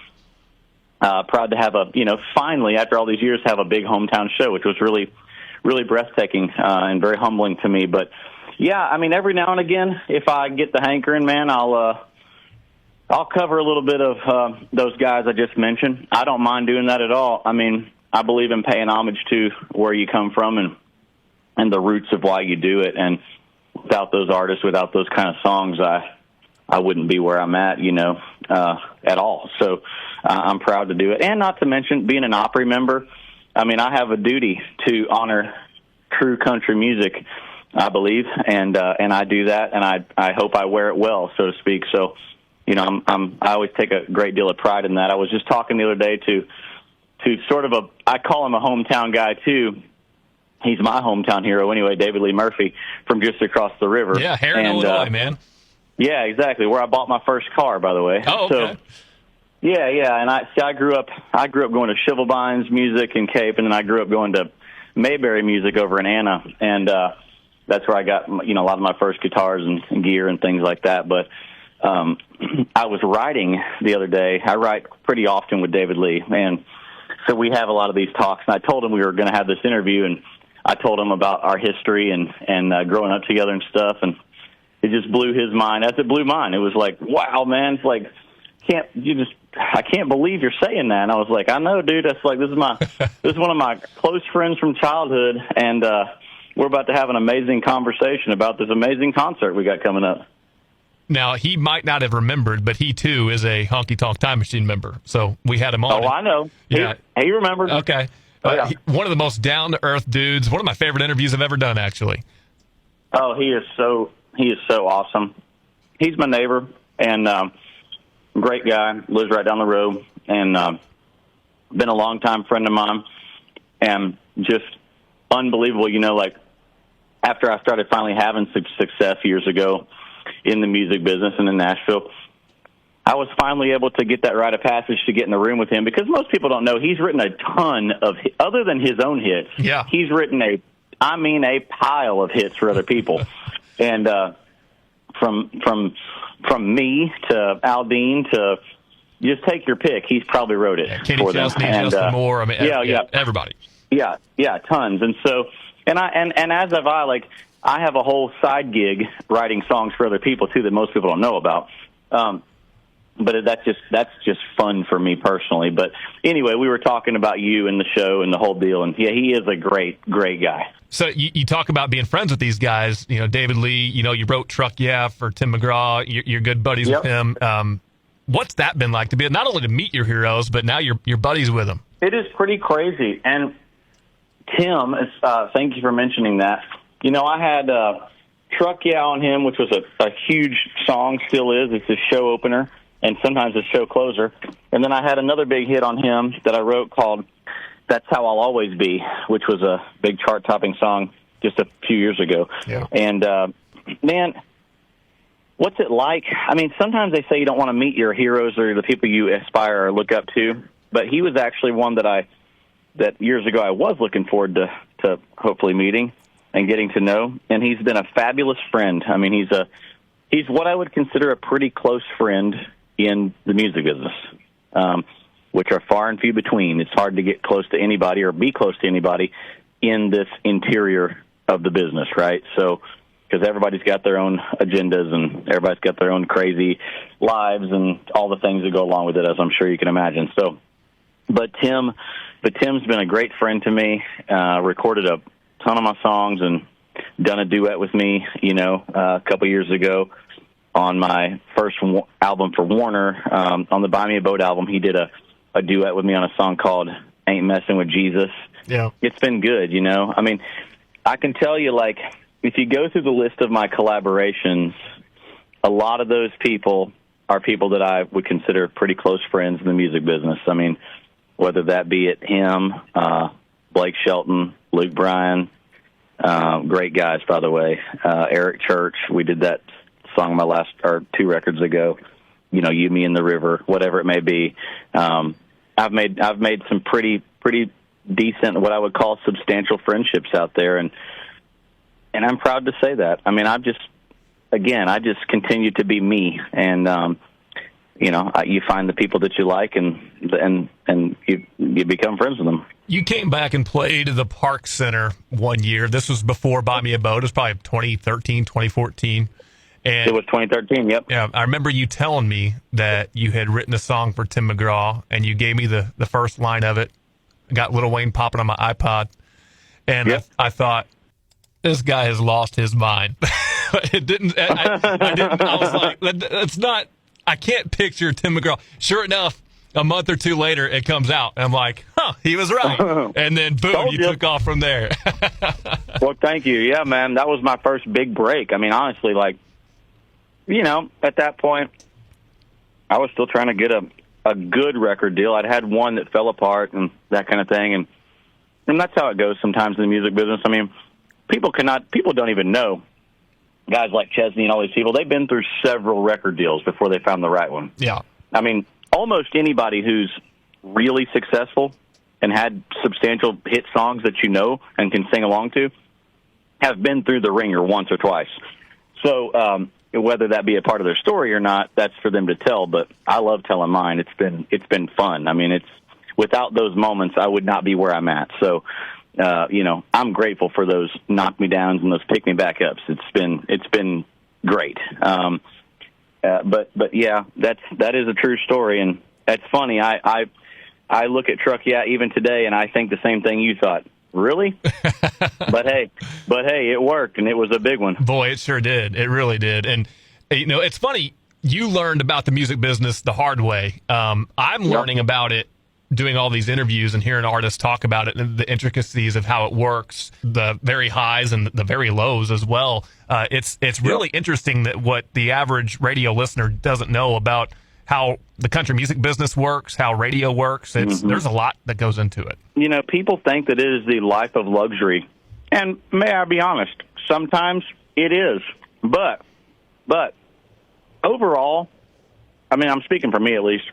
proud to have finally, after all these years, have a big hometown show, which was really, really breathtaking and very humbling to me. But yeah, I mean, every now and again, if I get the hankering, man, I'll cover a little bit of those guys I just mentioned. I don't mind doing that at all. I mean, I believe in paying homage to where you come from and the roots of why you do it. And without those artists, without those kind of songs, I wouldn't be where I'm at, at all. So I'm proud to do it. And not to mention being an Opry member, I mean, I have a duty to honor true country music, I believe, and I do that, and I hope I wear it well, so to speak. So, I always take a great deal of pride in that. I was just talking the other day to sort of I call him a hometown guy too. He's my hometown hero anyway, David Lee Murphy, from just across the river. Yeah, Heron, Illinois, man. Yeah, exactly. Where I bought my first car, by the way. Oh, okay. So, yeah, and I grew up going to Shivelbines music in Cape, and then I grew up going to Mayberry music over in Anna, and that's where I got a lot of my first guitars and gear and things like that. But I was writing the other day. I write pretty often with David Lee, and so we have a lot of these talks. And I told him we were going to have this interview, and I told him about our history and growing up together and stuff, and it just blew his mind, as it blew mine. It was like, wow, man, it's like, I can't believe you're saying that. And I was like, I know, dude. That's like, this is one of my close friends from childhood, and we're about to have an amazing conversation about this amazing concert we got coming up. Now, he might not have remembered, but he, too, is a Honky Tonk Time Machine member. So we had him on. Oh, I know. Yeah. He remembered. Okay. One of the most down-to-earth dudes. One of my favorite interviews I've ever done, actually. Oh, he is so awesome. He's my neighbor and great guy. Lives right down the road and been a longtime friend of mine and just unbelievable. You know, like after I started finally having success years ago in the music business and in Nashville, I was finally able to get that rite of passage to get in the room with him because most people don't know he's written a ton of, other than his own hits, he's written a pile of hits for other people. And from me to Aldine to just take your pick, he's probably wrote it Kenny for them. Chesney, And, Justin Moore, I mean, everybody. Yeah, tons. And so, and as have I, like, I have a whole side gig writing songs for other people too that most people don't know about. But that's just fun for me personally. But anyway, we were talking about you and the show and the whole deal, and yeah, he is a great guy. So you talk about being friends with these guys. You know, David Lee. You know, you wrote "Truck Yeah" for Tim McGraw. You're good buddies with him. What's that been like to be not only to meet your heroes, but now you're buddies with them? It is pretty crazy. And Tim, thank you for mentioning that. You know, I had "Truck Yeah" on him, which was a huge song, still is. It's his show opener. And sometimes a show closer. And then I had another big hit on him that I wrote called That's How I'll Always Be, which was a big chart-topping song just a few years ago. Yeah. And, man, what's it like? I mean, sometimes they say you don't want to meet your heroes or the people you aspire or look up to, but he was actually one that years ago I was looking forward to hopefully meeting and getting to know. And he's been a fabulous friend. I mean, he's what I would consider a pretty close friend in the music business, which are far and few between. It's hard to get close to anybody or be close to anybody in this interior of the business, right? So, because everybody's got their own agendas and everybody's got their own crazy lives and all the things that go along with it, as I'm sure you can imagine. So, but Tim's been a great friend to me, recorded a ton of my songs and done a duet with me, you know, a couple years ago. On my first album for Warner, on the Buy Me a Boat album, he did a duet with me on a song called Ain't Messing with Jesus. Yeah. It's been good, you know. I mean, I can tell you, like, if you go through the list of my collaborations, a lot of those people are people that I would consider pretty close friends in the music business. I mean, whether that be it him, Blake Shelton, Luke Bryan, great guys, by the way, Eric Church, we did that song my last or 2 records ago, you know, You, Me, and the River, whatever it may be. I've made some pretty decent, what I would call substantial friendships out there, and I'm proud to say that. I mean, I just continue to be me, and you know, you find the people that you like, and you become friends with them. You came back and played the Park Center one year. This was before Buy Me a Boat. It was probably 2013, 2014. And it was 2013, yep. Yeah, I remember you telling me that you had written a song for Tim McGraw, and you gave me the first line of it. I got Lil Wayne popping on my iPod, and yep. I thought, this guy has lost his mind. It didn't. I didn't. I was like, it's not. I can't picture Tim McGraw. Sure enough, a month or two later, it comes out, and I'm like, he was right. And then boom, you took off from there. Well, thank you. Yeah, man, that was my first big break. I mean, honestly, like, you know, at that point, I was still trying to get a good record deal. I'd had one that fell apart and that kind of thing, and that's how it goes sometimes in the music business. I mean, people don't even know. Guys like Chesney and all these people, they've been through several record deals before they found the right one. Yeah. I mean, almost anybody who's really successful and had substantial hit songs that you know and can sing along to have been through the ringer once or twice. So, whether that be a part of their story or not, that's for them to tell. But I love telling mine. It's been fun. I mean, without those moments, I would not be where I'm at. So, you know, I'm grateful for those knock me downs and those pick me back ups. It's been great. But yeah, that is a true story, and that's funny. I look at Truck Yeah even today, and I think the same thing you thought. Really? But hey, it worked, and it was a big one. Boy, it sure did. It really did. And, you know, it's funny. You learned about the music business the hard way. I'm learning about it doing all these interviews and hearing artists talk about it and the intricacies of how it works, the very highs and the very lows as well. It's really interesting that what the average radio listener doesn't know about how the country music business works, how radio works. There's a lot that goes into it. You know, people think that it is the life of luxury. And may I be honest, sometimes it is. But overall, I mean, I'm speaking for me at least,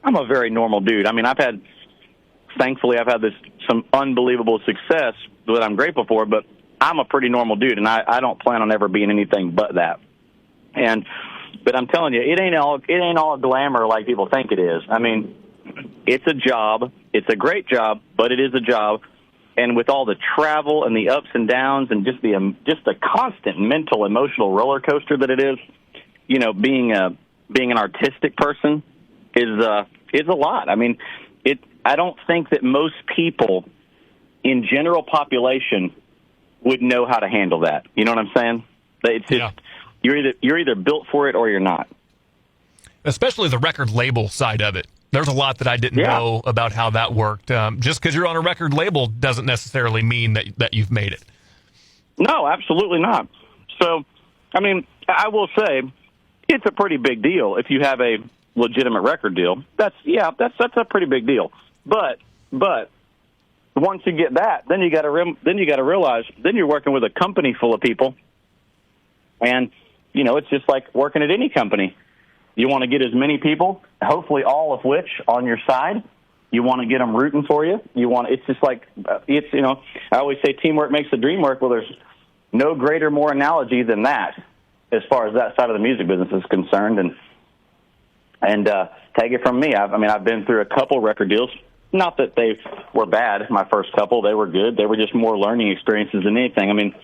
I'm a very normal dude. I mean, thankfully, I've had some unbelievable success that I'm grateful for, but I'm a pretty normal dude, and I don't plan on ever being anything but that. But I'm telling you, it ain't all glamour like people think it is. I mean, it's a job. It's a great job, but it is a job. And with all the travel and the ups and downs and just the constant mental, emotional roller coaster that it is, you know, being an artistic person is a lot. I mean, I don't think that most people in general population would know how to handle that. You know what I'm saying? It's just, you're either built for it or you're not. Especially the record label side of it. There's a lot that I didn't know about how that worked. Just because you're on a record label doesn't necessarily mean that you've made it. No, absolutely not. So, I mean, I will say it's a pretty big deal if you have a legitimate record deal. That's a pretty big deal. But once you get that, then you got to realize then you're working with a company full of people, and you know it's just like working at any company. You want to get as many people, hopefully all of which on your side. You want to get them rooting for you. It's just like I always say teamwork makes the dream work. Well, there's no greater, more analogy than that as far as that side of the music business is concerned. And take it from me. I've been through a couple record deals. Not that they were bad, my first couple. They were good. They were just more learning experiences than anything. I mean,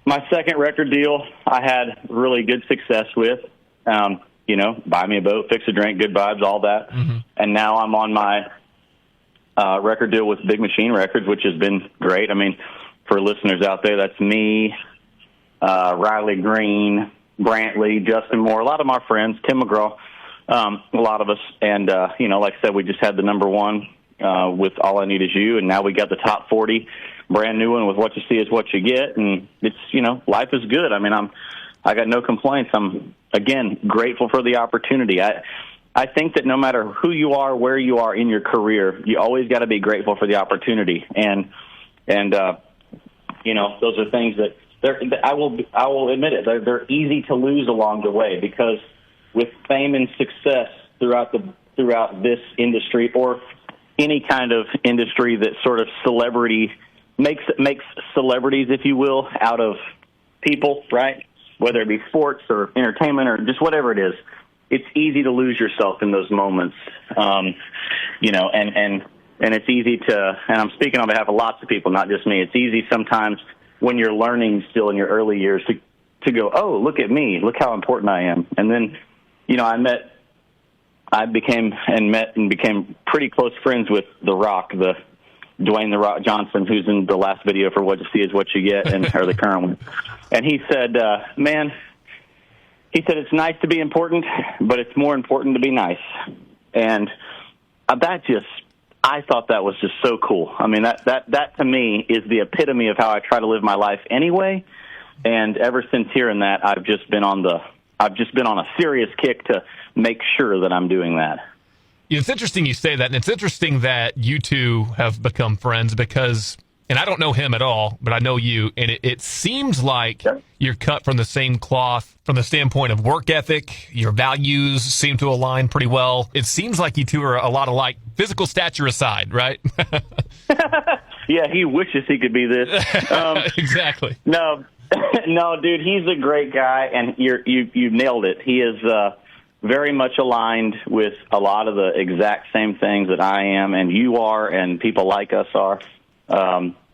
my second record deal I had really good success with. Buy me a boat, fix a drink, good vibes, all that. Mm-hmm. And now I'm on my record deal with Big Machine Records, which has been great. I mean, for listeners out there, that's me, Riley Green, Brantley, Justin Moore, a lot of my friends, Tim McGraw, a lot of us. And, like I said, we just had the number one with All I Need Is You, and now we got the top 40 brand new one with What You See Is What You Get. And it's, life is good. I mean, I got no complaints. I'm, again, grateful for the opportunity. I think that no matter who you are, where you are in your career, you always got to be grateful for the opportunity. And those are things that I will admit it. They're easy to lose along the way because with fame and success throughout this industry or any kind of industry that sort of celebrity makes celebrities, if you will, out of people, right? Whether it be sports or entertainment or just whatever it is, it's easy to lose yourself in those moments. And it's easy to, and I'm speaking on behalf of lots of people, not just me. It's easy sometimes when you're learning still in your early years to go, oh, look at me, look how important I am. And then, I became pretty close friends with The Rock, Dwayne "The Rock" Janson, who's in the last video for What You See Is What You Get, or the current one. And he said, it's nice to be important, but it's more important to be nice. And I thought that was just so cool. I mean, that to me is the epitome of how I try to live my life anyway. And ever since hearing that, I've just been on a serious kick to make sure that I'm doing that. It's interesting you say that, and it's interesting that you two have become friends because, and I don't know him at all, but I know you, and it seems like you're cut from the same cloth from the standpoint of work ethic. Your values seem to align pretty well. It seems like you two are a lot alike, physical stature aside, right? Yeah, he wishes he could be this. Exactly. No, dude, he's a great guy, and you nailed it. He is very much aligned with a lot of the exact same things that I am and you are and people like us are.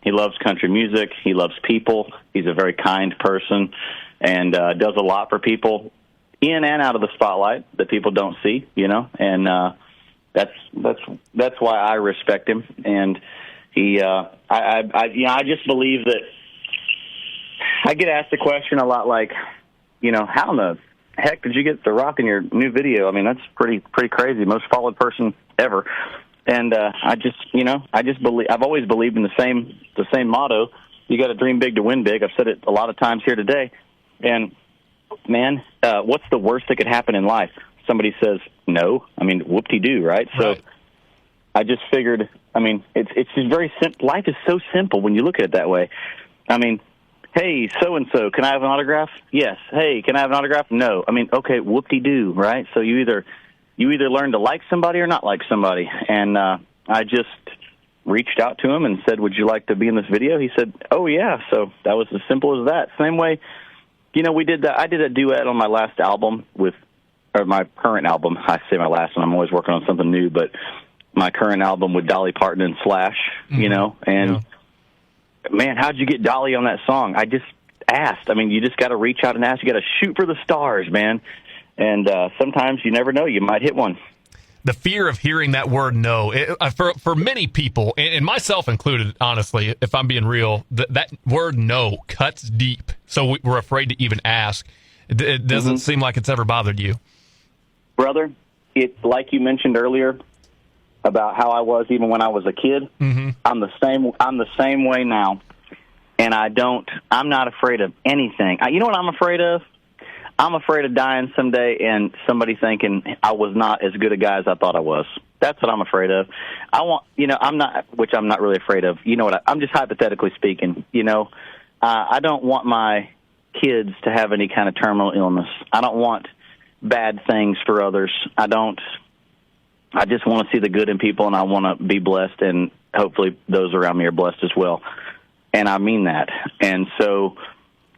He loves country music. He loves people. He's a very kind person and does a lot for people in and out of the spotlight that people don't see, and that's why I respect him. And he, I just believe that I get asked the question a lot, like, how in the heck did you get The Rock in your new video? I mean, that's pretty crazy. Most followed person ever. And I just believe. I've always believed in the same motto. You got to dream big to win big. I've said it a lot of times here today. And man, what's the worst that could happen in life? Somebody says no. I mean, whoop-de-doo, right? So I just figured. I mean, it's just very simple. Life is so simple when you look at it that way. I mean, hey, so-and-so, can I have an autograph? Yes. Hey, can I have an autograph? No. I mean, okay, whoop-de-doo, right? So you either learn to like somebody or not like somebody. And I just reached out to him and said, would you like to be in this video? He said, oh, yeah. So that was as simple as that. Same way, we did that. I did a duet on my last album or my current album. I say my last one. I'm always working on something new, but my current album with Dolly Parton and Slash, and man, how'd you get Dolly on that song? I just asked. I mean, you just got to reach out and ask. You got to shoot for the stars, man. And sometimes you never know. You might hit one. The fear of hearing that word no, for many people, and myself included, honestly, if I'm being real, that word no cuts deep. So we're afraid to even ask. It doesn't seem like it's ever bothered you. Brother, it's like you mentioned earlier about how I was even when I was a kid. Mm-hmm. I'm the same way now. And I'm not afraid of anything. You know what I'm afraid of? I'm afraid of dying someday and somebody thinking I was not as good a guy as I thought I was. That's what I'm afraid of. I'm not really afraid of. You know what? I'm just hypothetically speaking. I don't want my kids to have any kind of terminal illness. I don't want bad things for others. I just want to see the good in people, and I want to be blessed, and hopefully those around me are blessed as well. And I mean that. And so,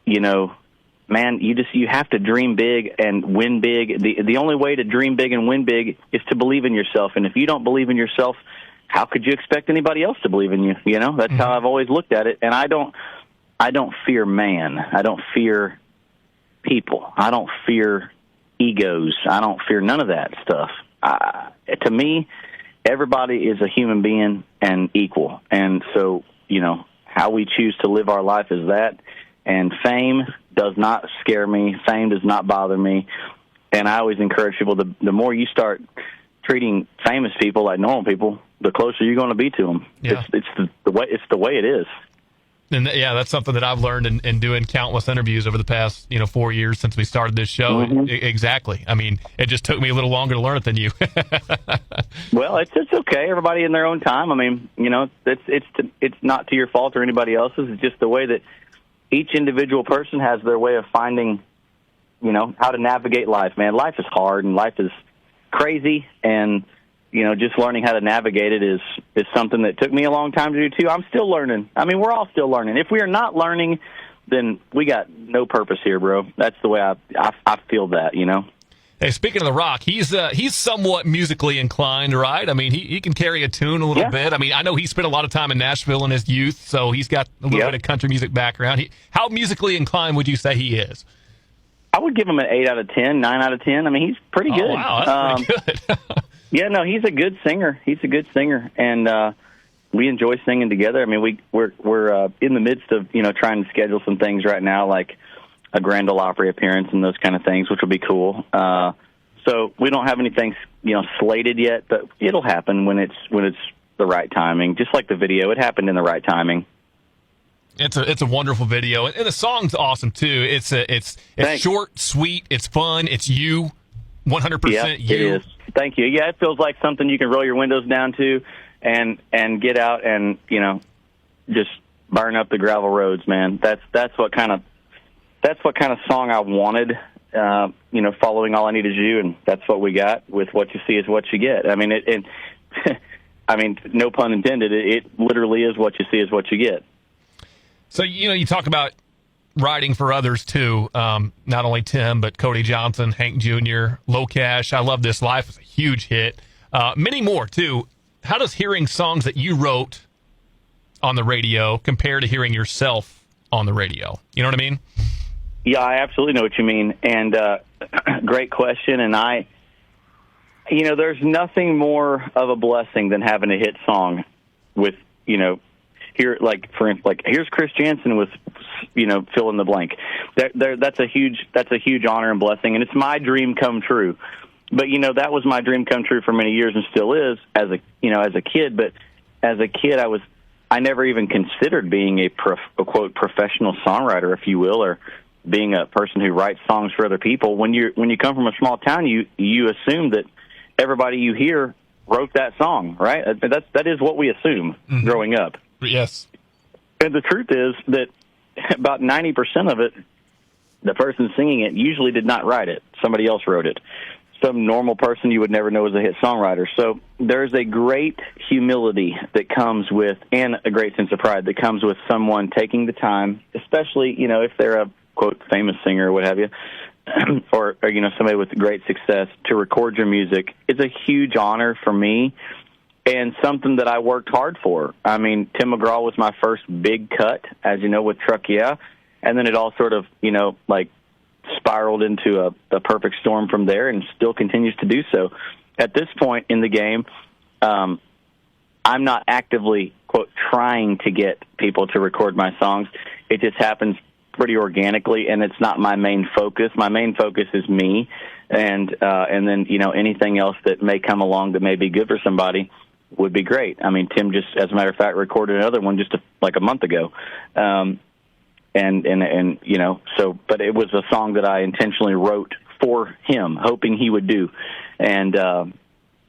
man, you have to dream big and win big. The only way to dream big and win big is to believe in yourself. And if you don't believe in yourself, how could you expect anybody else to believe in you? That's how I've always looked at it. And I don't fear man. I don't fear people. I don't fear egos. I don't fear none of that stuff. To me, everybody is a human being and equal. And so, how we choose to live our life is that. And fame does not scare me. Fame does not bother me. And I always encourage people, the more you start treating famous people like normal people, the closer you're going to be to them. Yeah. It's the way it is. And that's something that I've learned in doing countless interviews over the past 4 years since we started this show. Mm-hmm. Exactly. I mean, it just took me a little longer to learn it than you. Well, it's okay. Everybody in their own time. I mean, it's not to your fault or anybody else's. It's just the way that each individual person has their way of finding, how to navigate life. Man, life is hard and life is crazy, and just learning how to navigate it is something that took me a long time to do, too. I'm still learning. I mean, we're all still learning. If we are not learning, then we got no purpose here, bro. That's the way I feel that, Hey, speaking of The Rock, he's somewhat musically inclined, right? I mean, he can carry a tune a little bit. I mean, I know he spent a lot of time in Nashville in his youth, so he's got a little bit of country music background. How musically inclined would you say he is? I would give him an 8 out of 10, 9 out of 10. I mean, he's pretty good. Oh, wow, that's pretty good. Yeah, no, he's a good singer. He's a good singer, and we enjoy singing together. I mean, we're in the midst of trying to schedule some things right now, like a Grand Ole Opry appearance and those kind of things, which will be cool. So we don't have anything slated yet, but it'll happen when it's the right timing. Just like the video, it happened in the right timing. It's a wonderful video, and the song's awesome too. It's short, sweet, it's fun, it's you. 100% you. It is. Thank you. Yeah, it feels like something you can roll your windows down to and get out and, just burn up the gravel roads, man. That's what kind of song I wanted, following All I Need Is You, and that's what we got with What You See Is What You Get. I mean, I mean, no pun intended, it literally is what you see is what you get. So, you talk about writing for others too, not only Tim, but Cody Janson, Hank Jr., Low Cash. I Love This Life is a huge hit. Many more too. How does hearing songs that you wrote on the radio compare to hearing yourself on the radio? You know what I mean? Yeah, I absolutely know what you mean. And great question. And there's nothing more of a blessing than having a hit song with, here, here's Chris Janson with, fill in the blank. That's a huge honor and blessing, and it's my dream come true. But that was my dream come true for many years and still is as a kid. But as a kid, I never even considered being a quote professional songwriter, if you will, or being a person who writes songs for other people. When you come from a small town, you assume that everybody you hear wrote that song, right? That is what we assume growing up. Yes. And the truth is that about 90% of it, the person singing it usually did not write it. Somebody else wrote it. Some normal person you would never know is a hit songwriter. So there's a great humility that comes with, and a great sense of pride that comes with someone taking the time, especially, if they're a, quote, famous singer or what have you, or somebody with great success, to record your music is a huge honor for me and something that I worked hard for. I mean, Tim McGraw was my first big cut, as you know, with Truck Yeah, and then it all sort of, spiraled into a perfect storm from there and still continues to do so. At this point in the game, I'm not actively, quote, trying to get people to record my songs. It just happens pretty organically, and it's not my main focus. My main focus is me, and then, anything else that may come along that may be good for somebody would be great. I mean, Tim just, as a matter of fact, recorded another one just a month ago. But it was a song that I intentionally wrote for him, hoping he would do. And, so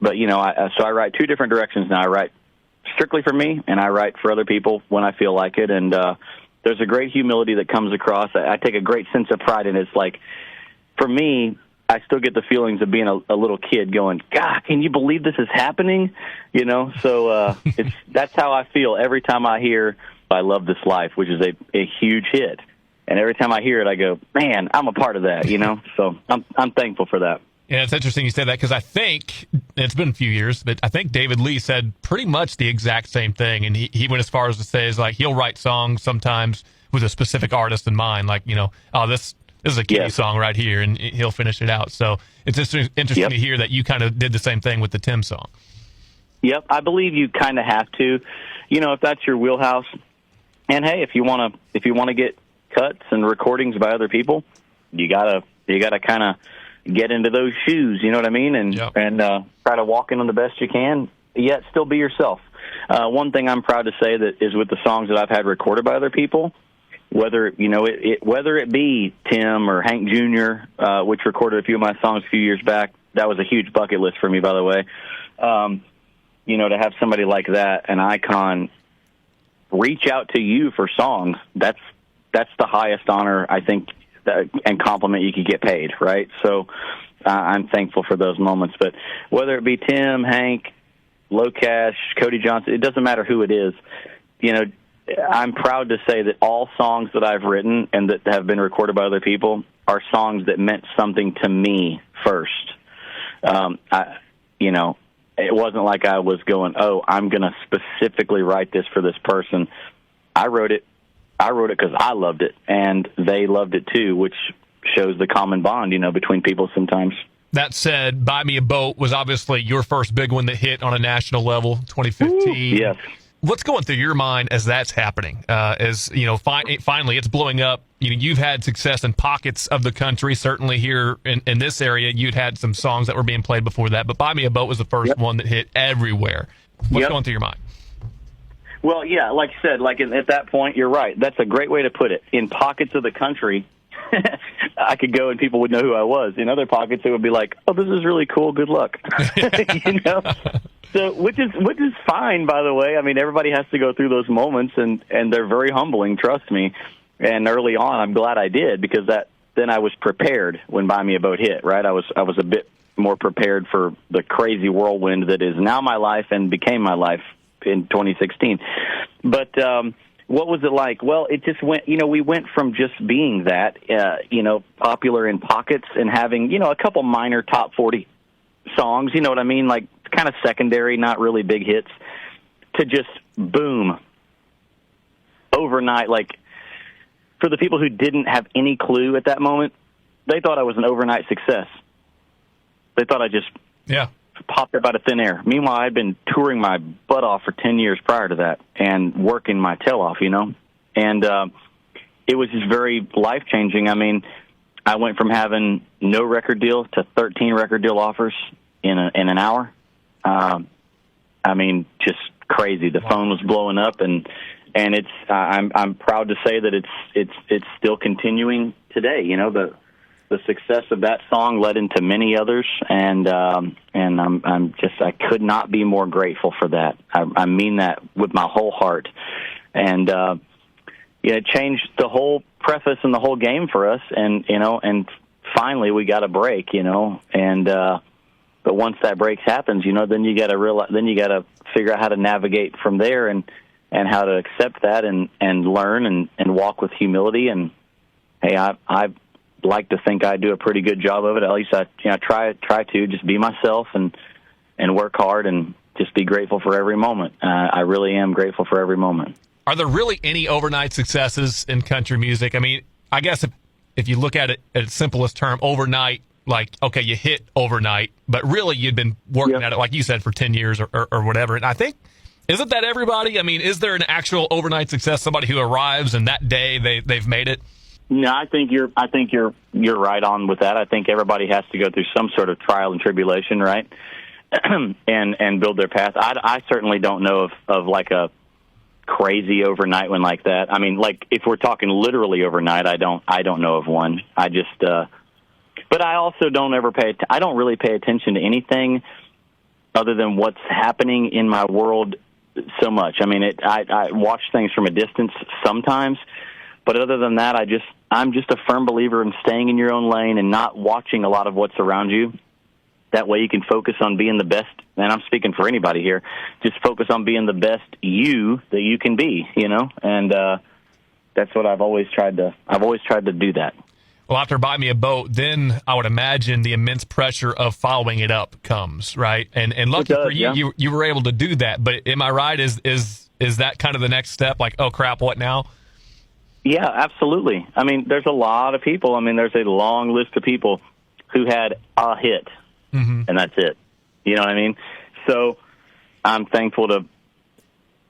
I write two different directions now. I write strictly for me, and I write for other people when I feel like it. And, there's a great humility that comes across. I take a great sense of pride in it. It's like, for me, I still get the feelings of being a little kid going, God, can you believe this is happening? So, that's how I feel every time I hear I Love This Life, which is a huge hit. And every time I hear it, I go, man, I'm a part of that, So I'm thankful for that. Yeah, it's interesting you say that because I think, it's been a few years, but I think David Lee said pretty much the exact same thing. And he went as far as to say, is like, he'll write songs sometimes with a specific artist in mind. Like, this is a Kitty song right here, and he'll finish it out. So it's interesting to hear that you kind of did the same thing with the Tim song. Yep, I believe you kind of have to, if that's your wheelhouse. And hey, if you want to get cuts and recordings by other people, you gotta kind of get into those shoes. You know what I mean? And try to walk in them the best you can, yet still be yourself. One thing I'm proud to say that is with the songs that I've had recorded by other people, whether it be Tim or Hank Jr., which recorded a few of my songs a few years back. That was a huge bucket list for me, by the way. To have somebody like that, an icon, reach out to you for songs, that's the highest honor, I think, and compliment you could get paid, right? So I'm thankful for those moments. But whether it be Tim, Hank, Locash, Cody Janson, it doesn't matter who it is, I'm proud to say that all songs that I've written and that have been recorded by other people are songs that meant something to me first. It wasn't like I was going, oh, I'm going to specifically write this for this person. I wrote it because I loved it, and they loved it too, which shows the common bond, between people sometimes. That said, Buy Me a Boat was obviously your first big one that hit on a national level, 2015. Ooh, yes. What's going through your mind as that's happening? Finally it's blowing up. You've had success in pockets of the country. Certainly here in this area, you'd had some songs that were being played before that. But Buy Me a Boat was the first one that hit everywhere. What's going through your mind? Well, yeah, like you said, at that point, you're right. That's a great way to put it. In pockets of the country, I could go and people would know who I was. In other pockets, it would be like, oh, this is really cool. Good luck. So, which is fine, by the way. I mean, everybody has to go through those moments, and they're very humbling, trust me. And early on, I'm glad I did, because then I was prepared when Buy Me a Boat hit, right? I was a bit more prepared for the crazy whirlwind that is now my life and became my life in 2016. But what was it like? Well, it just went, we went from just being that, popular in pockets and having, a couple minor top 40 songs, you know what I mean? Like kind of secondary, not really big hits, to just boom overnight. Like for the people who didn't have any clue at that moment, they thought I was an overnight success. They thought I just popped up out of thin air. Meanwhile, I'd been touring my butt off for 10 years prior to that and working my tail off, and it was just very life-changing. I mean, I went from having no record deal to 13 record deal offers in an hour. I mean, just crazy. The phone was blowing up, and it's. I'm proud to say that it's still continuing today. You know, the success of that song led into many others, and I could not be more grateful for that. I mean that with my whole heart, and it changed the whole preface and the whole game for us, and finally we got a break, and. But once that break happens, then you got to figure out how to navigate from there and how to accept that and learn and walk with humility. And hey, I like to think I do a pretty good job of it. At least I try to just be myself and work hard and just be grateful for every moment. I really am grateful for every moment. Are there really any overnight successes in country music? I mean, I guess if you look at it at its simplest term, overnight. Like, okay, you hit overnight, but really you'd been working at it, like you said, for 10 years or whatever. And I think, isn't that everybody? I mean, is there an actual overnight success, somebody who arrives and that day they've made it? No, I think you're right on with that. I think everybody has to go through some sort of trial and tribulation, right? and build their path. I certainly don't know of like a crazy overnight one like that. I mean, like if we're talking literally overnight, I don't know of one. I just but I also don't ever I don't really pay attention to anything other than what's happening in my world so much. I mean, I watch things from a distance sometimes, but other than that, I'm just a firm believer in staying in your own lane and not watching a lot of what's around you. That way you can focus on being the best, and I'm speaking for anybody here, just focus on being the best you that you can be, and that's what I've always tried to do that. Well, after Buy Me a Boat, then I would imagine the immense pressure of following it up comes, right? And lucky for you, yeah. you were able to do that. But am I right? Is that kind of the next step? Like, oh crap, what now? Yeah, absolutely. I mean, there's a lot of people. I mean, there's a long list of people who had a hit, and that's it. You know what I mean? So I'm thankful to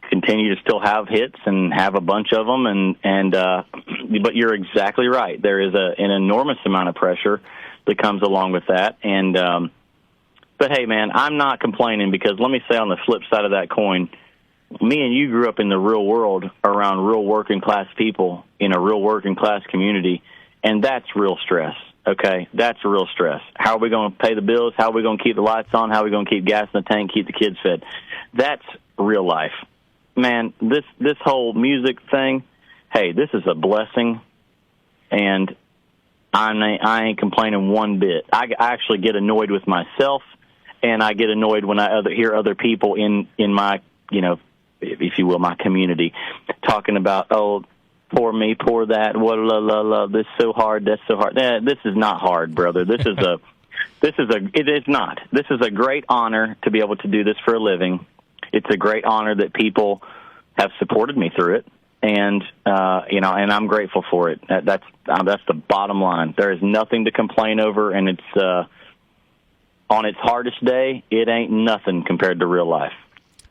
continue to still have hits and have a bunch of them, but you're exactly right. There is an enormous amount of pressure that comes along with that, but hey, man, I'm not complaining because let me say on the flip side of that coin, me and you grew up in the real world around real working class people in a real working class community, and that's real stress. Okay, that's real stress. How are we going to pay the bills? How are we going to keep the lights on? How are we going to keep gas in the tank, keep the kids fed? That's real life. Man, this whole music thing, hey, this is a blessing, and I ain't complaining one bit. I actually get annoyed with myself, and I get annoyed when I hear other people in my, if you will, my community talking about, oh, poor me, poor that, this is so hard, that's so hard. This is not hard, brother. It is not. This is a great honor to be able to do this for a living. It's a great honor that people have supported me through it, and and I'm grateful for it. That's the bottom line. There is nothing to complain over, and it's on its hardest day, it ain't nothing compared to real life.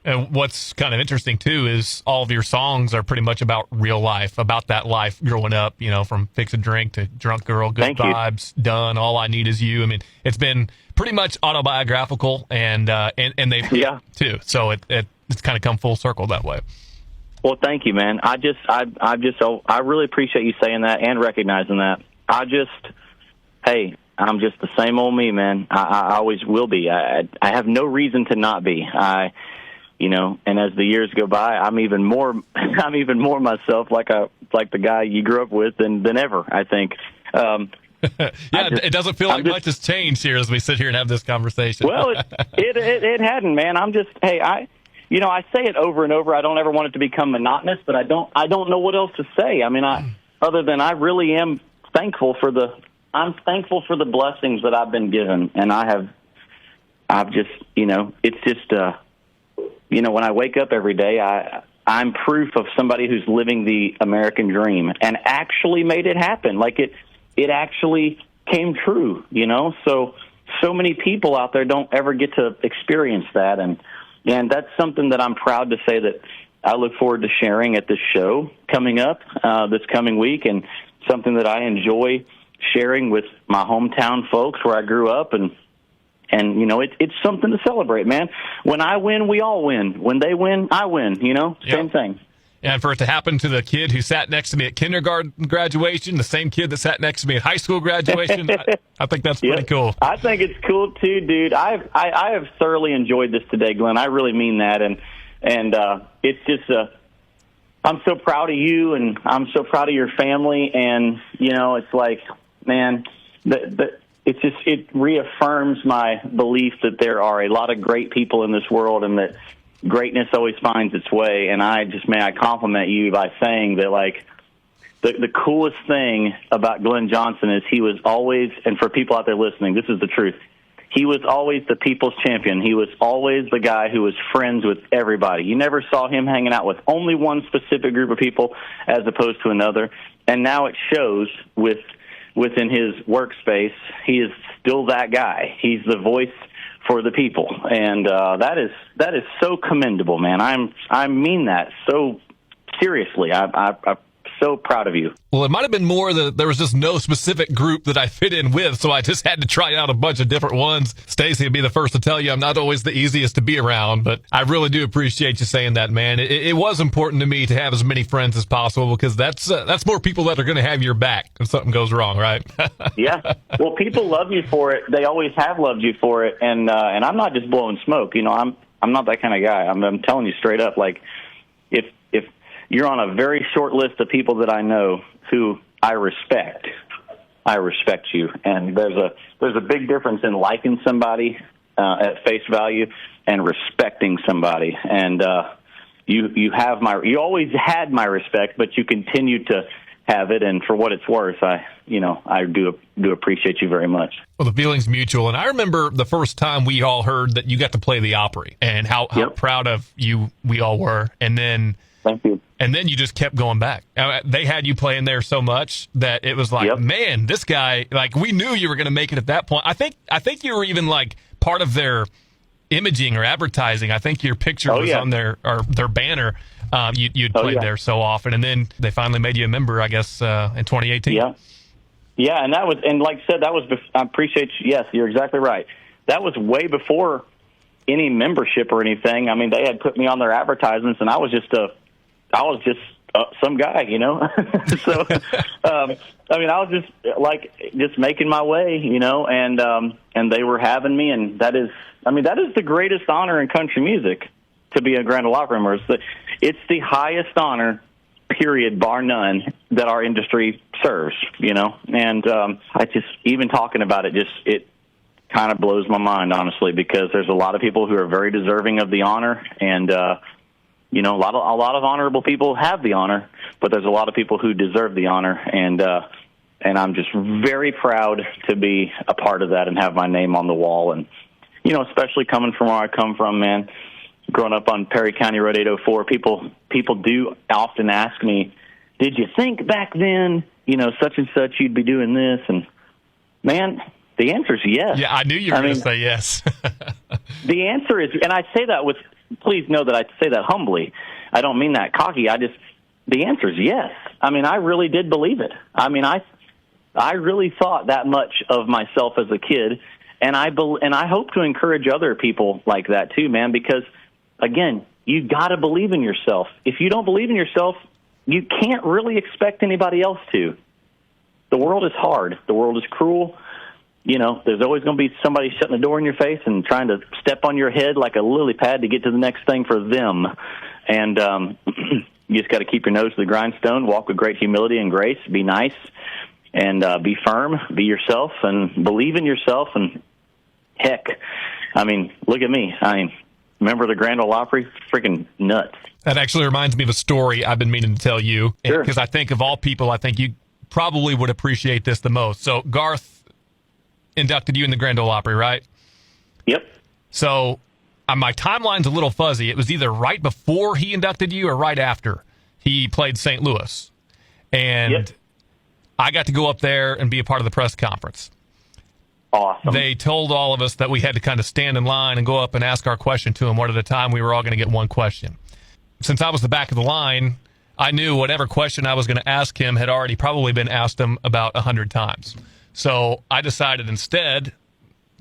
And what's kind of interesting too is all of your songs are pretty much about real life, about that life growing up. From Fix a Drink to Drunk Girl, Good Thank Vibes, you. Done, All I Need Is You. I mean, it's been pretty much autobiographical, and they've too. So it's kind of come full circle that way. Well, thank you, man. I really appreciate you saying that and recognizing that. I'm just the same old me, man. I always will be. I have no reason to not be. And as the years go by, I'm even more myself, like the guy you grew up with than ever, I think. It doesn't feel like much has changed here as we sit here and have this conversation. Well, it hadn't, man. I'm just, hey, I say it over and over. I don't ever want it to become monotonous, but I don't know what else to say. I mean, other than I really am thankful for the blessings that I've been given, and I've just, it's just, when I wake up every day, I'm proof of somebody who's living the American dream and actually made it happen. Like it actually came true, So many people out there don't ever get to experience that, and that's something that I'm proud to say that I look forward to sharing at this show coming up this coming week, and something that I enjoy sharing with my hometown folks where I grew up, and you know, it's something to celebrate, man. When I win, we all win. When they win, I win. You know, same thing. And for it to happen to the kid who sat next to me at kindergarten graduation, the same kid that sat next to me at high school graduation, I think that's pretty cool. I think it's cool too, dude. I have thoroughly enjoyed this today, Glenn. I really mean that, and it's just I'm so proud of you, and I'm so proud of your family, and you know, it's like, man, it reaffirms my belief that there are a lot of great people in this world, and that greatness always finds its way. And I compliment you by saying that, like, the coolest thing about Glenn Janson is he was always, and for people out there listening, this is the truth, he was always the people's champion. He was always the guy who was friends with everybody. You never saw him hanging out with only one specific group of people as opposed to another. And now it shows within his workspace. He is still that guy. He's the voice for the people, and that is so commendable, man. I mean that so seriously. I'm so proud of you. Well, it might have been more that there was just no specific group that I fit in with, so I just had to try out a bunch of different ones. Stacy would be the first to tell you I'm not always the easiest to be around, but I really do appreciate you saying that, man. It was important to me to have as many friends as possible, because that's more people that are going to have your back if something goes wrong, right? Yeah. Well, people love you for it. They always have loved you for it, and I'm not just blowing smoke. You know, I'm not that kind of guy. I'm telling you straight up, like, if you're on a very short list of people that I know who I respect you. And there's a big difference in liking somebody at face value and respecting somebody. And you always had my respect, but you continue to have it. And for what it's worth, I do appreciate you very much. Well, the feeling's mutual. And I remember the first time we all heard that you got to play the Opry, and how proud of you we all were. And then, thank you. And then you just kept going back. They had you playing there so much that it was like, man, this guy, like, we knew you were going to make it at that point. I think you were even like part of their imaging or advertising. I think your picture was on their banner. You'd played there so often, and then they finally made you a member, I guess, in 2018. Yeah, and that was, and like I said, that was. I appreciate you. Yes, you're exactly right. That was way before any membership or anything. I mean, they had put me on their advertisements, and I was just some guy, you know. So, I mean, I was just making my way, you know, and they were having me, and that is the greatest honor in country music, to be a Grand Ole Opry member. It's the highest honor, period, bar none, that our industry serves, you know. And even talking about it, it kind of blows my mind, honestly, because there's a lot of people who are very deserving of the honor, and you know, a lot of honorable people have the honor, but there's a lot of people who deserve the honor, and I'm just very proud to be a part of that and have my name on the wall. And you know, especially coming from where I come from, man, growing up on Perry County Road 804, people do often ask me, "Did you think back then, you know, such and such, you'd be doing this?" And man, the answer is yes. Yeah, I knew you were going to say yes. The answer is, and I say that with, please know that I say that humbly. I don't mean that cocky. The answer is yes. I mean, I really did believe it. I mean, I really thought that much of myself as a kid, and I hope to encourage other people like that too, man, because again, you got to believe in yourself. If you don't believe in yourself, you can't really expect anybody else to. The world is hard. The world is cruel. You know, there's always going to be somebody shutting the door in your face and trying to step on your head like a lily pad to get to the next thing for them. And you just got to keep your nose to the grindstone, walk with great humility and grace, be nice, and be firm, be yourself, and believe in yourself. And heck, I mean, look at me. I mean, remember the Grand Ole Opry? Freaking nuts. That actually reminds me of a story I've been meaning to tell you, because I think of all people, I think you probably would appreciate this the most. So Garth inducted you in the Grand Ole Opry, right? Yep. So my timeline's a little fuzzy. It was either right before he inducted you or right after he played St. Louis. And I got to go up there and be a part of the press conference. Awesome. They told all of us that we had to kind of stand in line and go up and ask our question to him one at a time. We were all going to get one question. Since I was the back of the line, I knew whatever question I was going to ask him had already probably been asked him about 100 times. So I decided instead,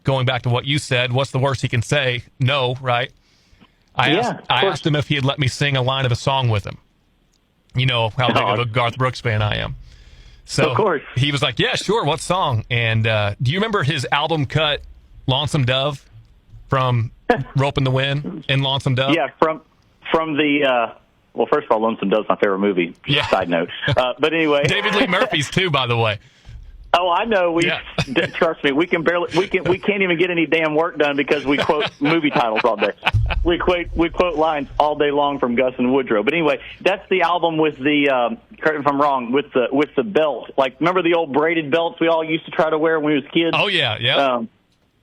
going back to what you said, what's the worst he can say? No, right? I asked him if he had let me sing a line of a song with him. You know how big of a Garth Brooks fan I am. So of course. He was like, yeah, sure, what song? And do you remember his album cut, Lonesome Dove, from Rope in the Wind and Lonesome Dove? Yeah, from the... well, first of all, Lonesome Dove's my favorite movie. Yeah. Side note. But anyway. David Lee Murphy's, too, by the way. Oh, I know. Trust me, we can't even get any damn work done because we quote movie titles all day. We quote lines all day long from Gus and Woodrow. But anyway, that's the album with the correct me if I'm wrong, with the belt. Like, remember the old braided belts we all used to try to wear when we was kids? Oh yeah.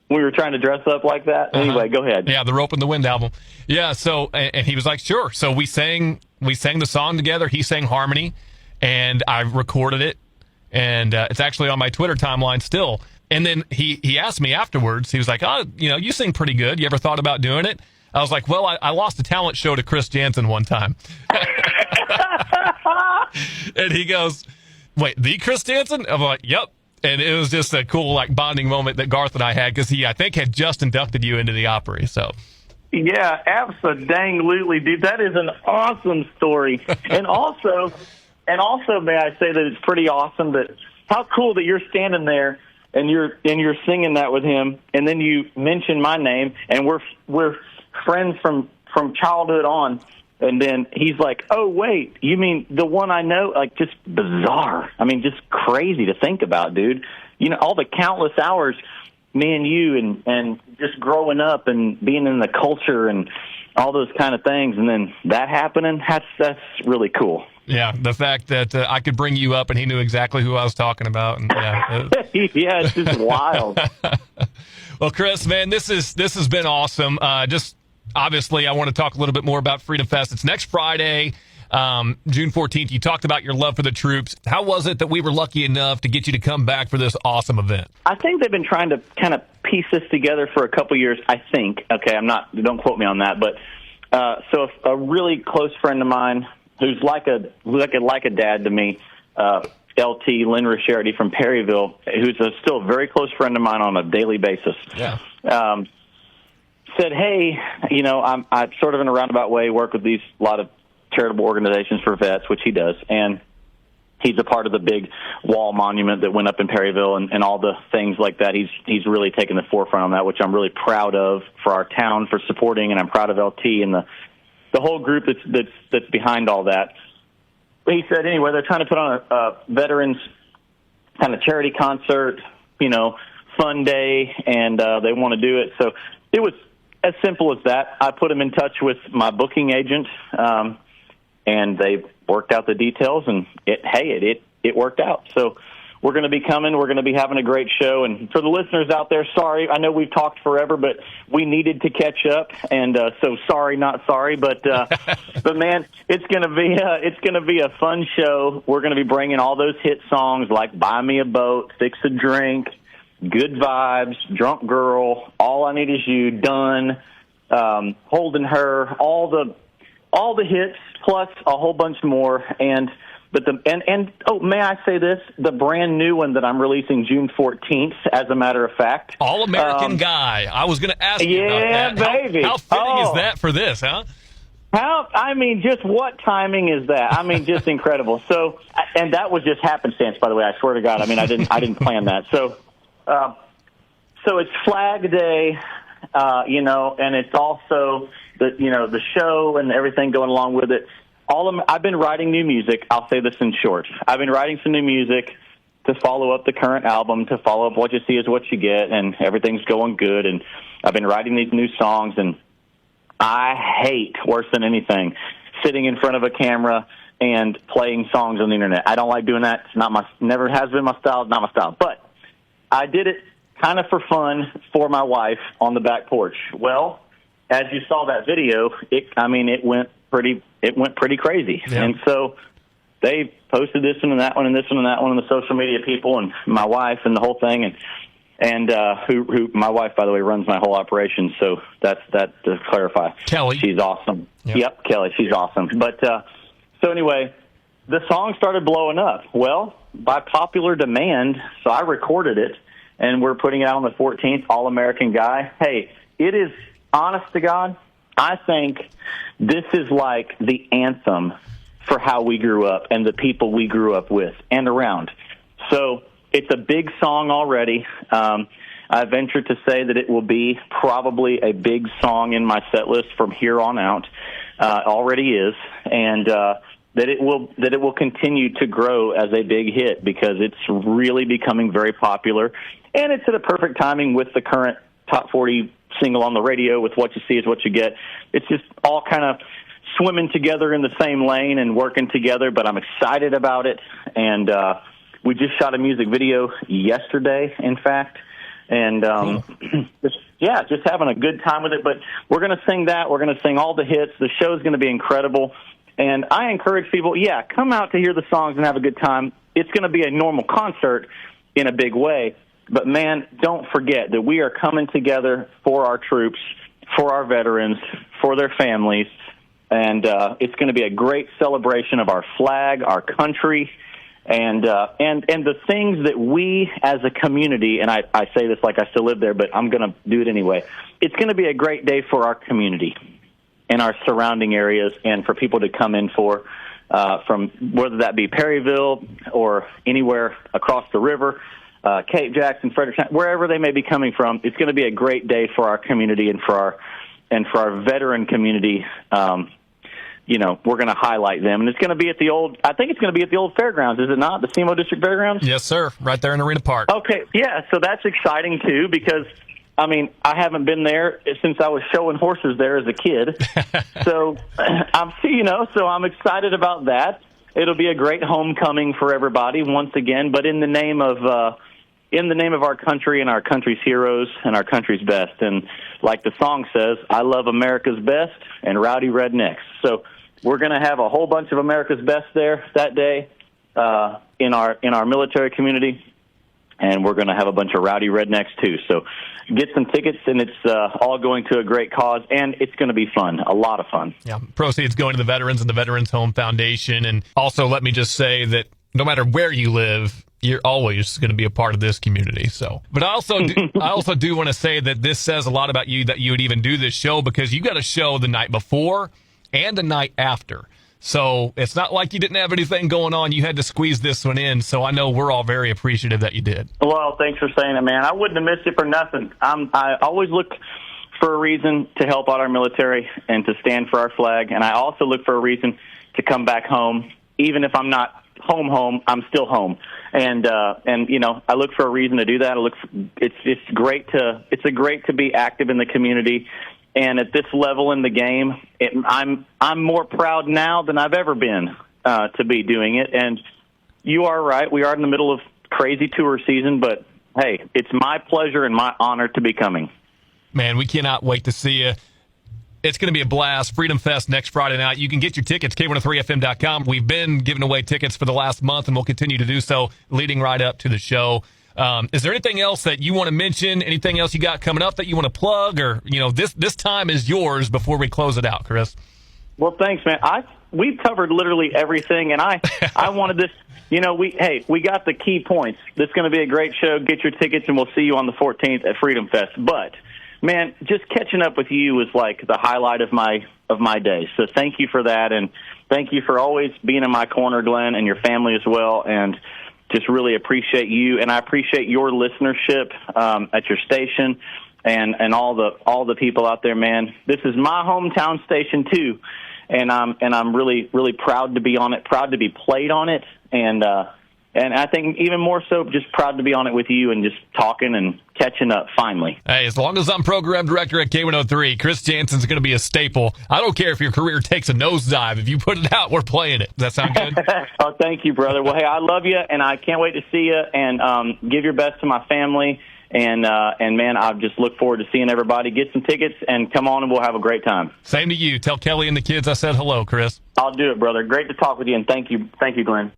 We were trying to dress up like that. Anyway, go ahead. Yeah, the Rope in the Wind album. Yeah, so and he was like, sure. So we sang the song together. He sang harmony, and I recorded it. And it's actually on my Twitter timeline still. And then he asked me afterwards, he was like, oh, you sing pretty good. You ever thought about doing it? I was like, well, I lost a talent show to Chris Janson one time. And he goes, wait, the Chris Janson? I'm like, yep. And it was just a cool bonding moment that Garth and I had because he, I think, had just inducted you into the Opry. So. Yeah, absolutely, dude. That is an awesome story. And also, may I say that it's pretty awesome that how cool that you're standing there and you're singing that with him, and then you mention my name, and we're friends from childhood on, and then he's like, "Oh wait, you mean the one I know?" Like, just bizarre. I mean, just crazy to think about, dude. All the countless hours me and you and just growing up and being in the culture and all those kind of things, and then that happening, that's really cool. Yeah, the fact that I could bring you up and he knew exactly who I was talking about. And, yeah, it's just wild. Well, Chris, man, this has been awesome. Just obviously, I want to talk a little bit more about Freedom Fest. It's next Friday, June 14th. You talked about your love for the troops. How was it that we were lucky enough to get you to come back for this awesome event? I think they've been trying to kind of piece this together for a couple years, I think. Okay, don't quote me on that, but so a really close friend of mine who's like a dad to me, LT, Lynn Rischerity from Perryville, who's still a very close friend of mine on a daily basis. Yeah. Said, hey, I sort of in a roundabout way work with a lot of charitable organizations for vets, which he does, and he's a part of the big wall monument that went up in Perryville and all the things like that. He's really taken the forefront on that, which I'm really proud of for our town for supporting, and I'm proud of LT and the whole group that's behind all that. He said, anyway, they're trying to put on a veterans kind of charity concert, fun day, and they want to do it. So it was as simple as that. I put him in touch with my booking agent, and they worked out the details, and it worked out. So we're going to be coming. We're going to be having a great show. And for the listeners out there, sorry, I know we've talked forever, but we needed to catch up. And so sorry, not sorry, but man, it's going to be a fun show. We're going to be bringing all those hit songs like "Buy Me a Boat," "Fix a Drink," "Good Vibes," "Drunk Girl," "All I Need Is You," "Done," "Holding Her," all the hits plus a whole bunch more. May I say this? The brand new one that I'm releasing June 14th, as a matter of fact. All-American Guy. I was going to ask you about that. Baby. How fitting is that for this, huh? Just what timing is that? Just incredible. So, and that was just happenstance, by the way. I swear to God. I didn't plan that. So it's Flag Day, and it's also the show and everything going along with it. I've been writing new music. I'll say this in short. I've been writing some new music to follow up the current album, to follow up What You See Is What You Get, and everything's going good. And I've been writing these new songs, and I hate, worse than anything, sitting in front of a camera and playing songs on the internet. I don't like doing that. It's never has been my style, not my style. But I did it kind of for fun for my wife on the back porch. Well, as you saw that video, it went pretty crazy. Yeah. And so they posted this one and that one and this one and that one on the social media people and my wife and the whole thing. And who my wife, by the way, runs my whole operation. So that's to clarify. Kelly. She's awesome. Yep, Kelly. She's awesome. But so anyway, the song started blowing up. Well, by popular demand, so I recorded it, and we're putting it out on the 14th, All-American Guy. Hey, it is, honest to God, I think this is like the anthem for how we grew up and the people we grew up with and around. So it's a big song already. I venture to say that it will be probably a big song in my set list from here on out. Already is, and that it will continue to grow as a big hit because it's really becoming very popular, and it's at a perfect timing with the current top 40 single on the radio with What You See Is What You Get. It's just all kind of swimming together in the same lane and working together, but I'm excited about it, and we just shot a music video yesterday, in fact, and just having a good time with it. But we're going to sing that. We're going to sing all the hits. The show's going to be incredible, and I encourage people, come out to hear the songs and have a good time. It's going to be a normal concert in a big way, but, man, don't forget that we are coming together for our troops, for our veterans, for their families, and it's going to be a great celebration of our flag, our country, and the things that we as a community, and I say this like I still live there, but I'm going to do it anyway. It's going to be a great day for our community and our surrounding areas, and for people to come in for, from whether that be Perryville or anywhere across the river, Cape Jackson, Fredericktown, wherever they may be coming from. It's going to be a great day for our community and for our veteran community. We're going to highlight them, and it's going to be at the old fairgrounds, is it not? The SEMO District Fairgrounds? Yes, sir. Right there in Arena Park. Okay, yeah, so that's exciting, too, because, I haven't been there since I was showing horses there as a kid. So, I'm excited about that. It'll be a great homecoming for everybody once again, but in the name of our country and our country's heroes and our country's best. And like the song says, I love America's best and rowdy rednecks. So we're going to have a whole bunch of America's best there that day in our military community, and we're going to have a bunch of rowdy rednecks too. So get some tickets, and it's all going to a great cause, and it's going to be fun, a lot of fun. Yeah, proceeds going to the veterans and the Veterans Home Foundation. And also, let me just say that no matter where you live, you're always going to be a part of this community. So, but I also do want to say that this says a lot about you that you would even do this show, because you got a show the night before and the night after. So it's not like you didn't have anything going on. You had to squeeze this one in. So I know we're all very appreciative that you did. Well, thanks for saying it, man. I wouldn't have missed it for nothing. I always look for a reason to help out our military and to stand for our flag. And I also look for a reason to come back home. Even if I'm not home, I'm still home. And I look for a reason to do that. It's great to be active in the community. And at this level in the game, I'm more proud now than I've ever been to be doing it. And you are right. We are in the middle of crazy tour season, but, hey, it's my pleasure and my honor to be coming. Man, we cannot wait to see you. It's going to be a blast. Freedom Fest next Friday night. You can get your tickets, K103FM.com. We've been giving away tickets for the last month, and we'll continue to do so leading right up to the show. Is there anything else that you want to mention? Anything else you got coming up that you want to plug? Or, this time is yours before we close it out, Chris. Well, thanks, man. We've covered literally everything, and I wanted this. We got the key points. This is going to be a great show. Get your tickets, and we'll see you on the 14th at Freedom Fest. But, man, just catching up with you was like the highlight of my day. So thank you for that, and thank you for always being in my corner, Glenn, and your family as well. And just really appreciate you, and I appreciate your listenership at your station, and all the people out there, man. This is my hometown station too, and I'm really, really proud to be on it, proud to be played on it, and I think even more so, just proud to be on it with you and just talking and catching up finally. Hey, as long as I'm program director at K103, Chris Janson's going to be a staple. I don't care if your career takes a nosedive. If you put it out, we're playing it. Does that sound good? Oh, thank you, brother. Well, hey, I love you, and I can't wait to see you, and give your best to my family. And man, I just look forward to seeing everybody. Get some tickets and come on, and we'll have a great time. Same to you. Tell Kelly and the kids I said hello, Chris. I'll do it, brother. Great to talk with you, and thank you, Glenn.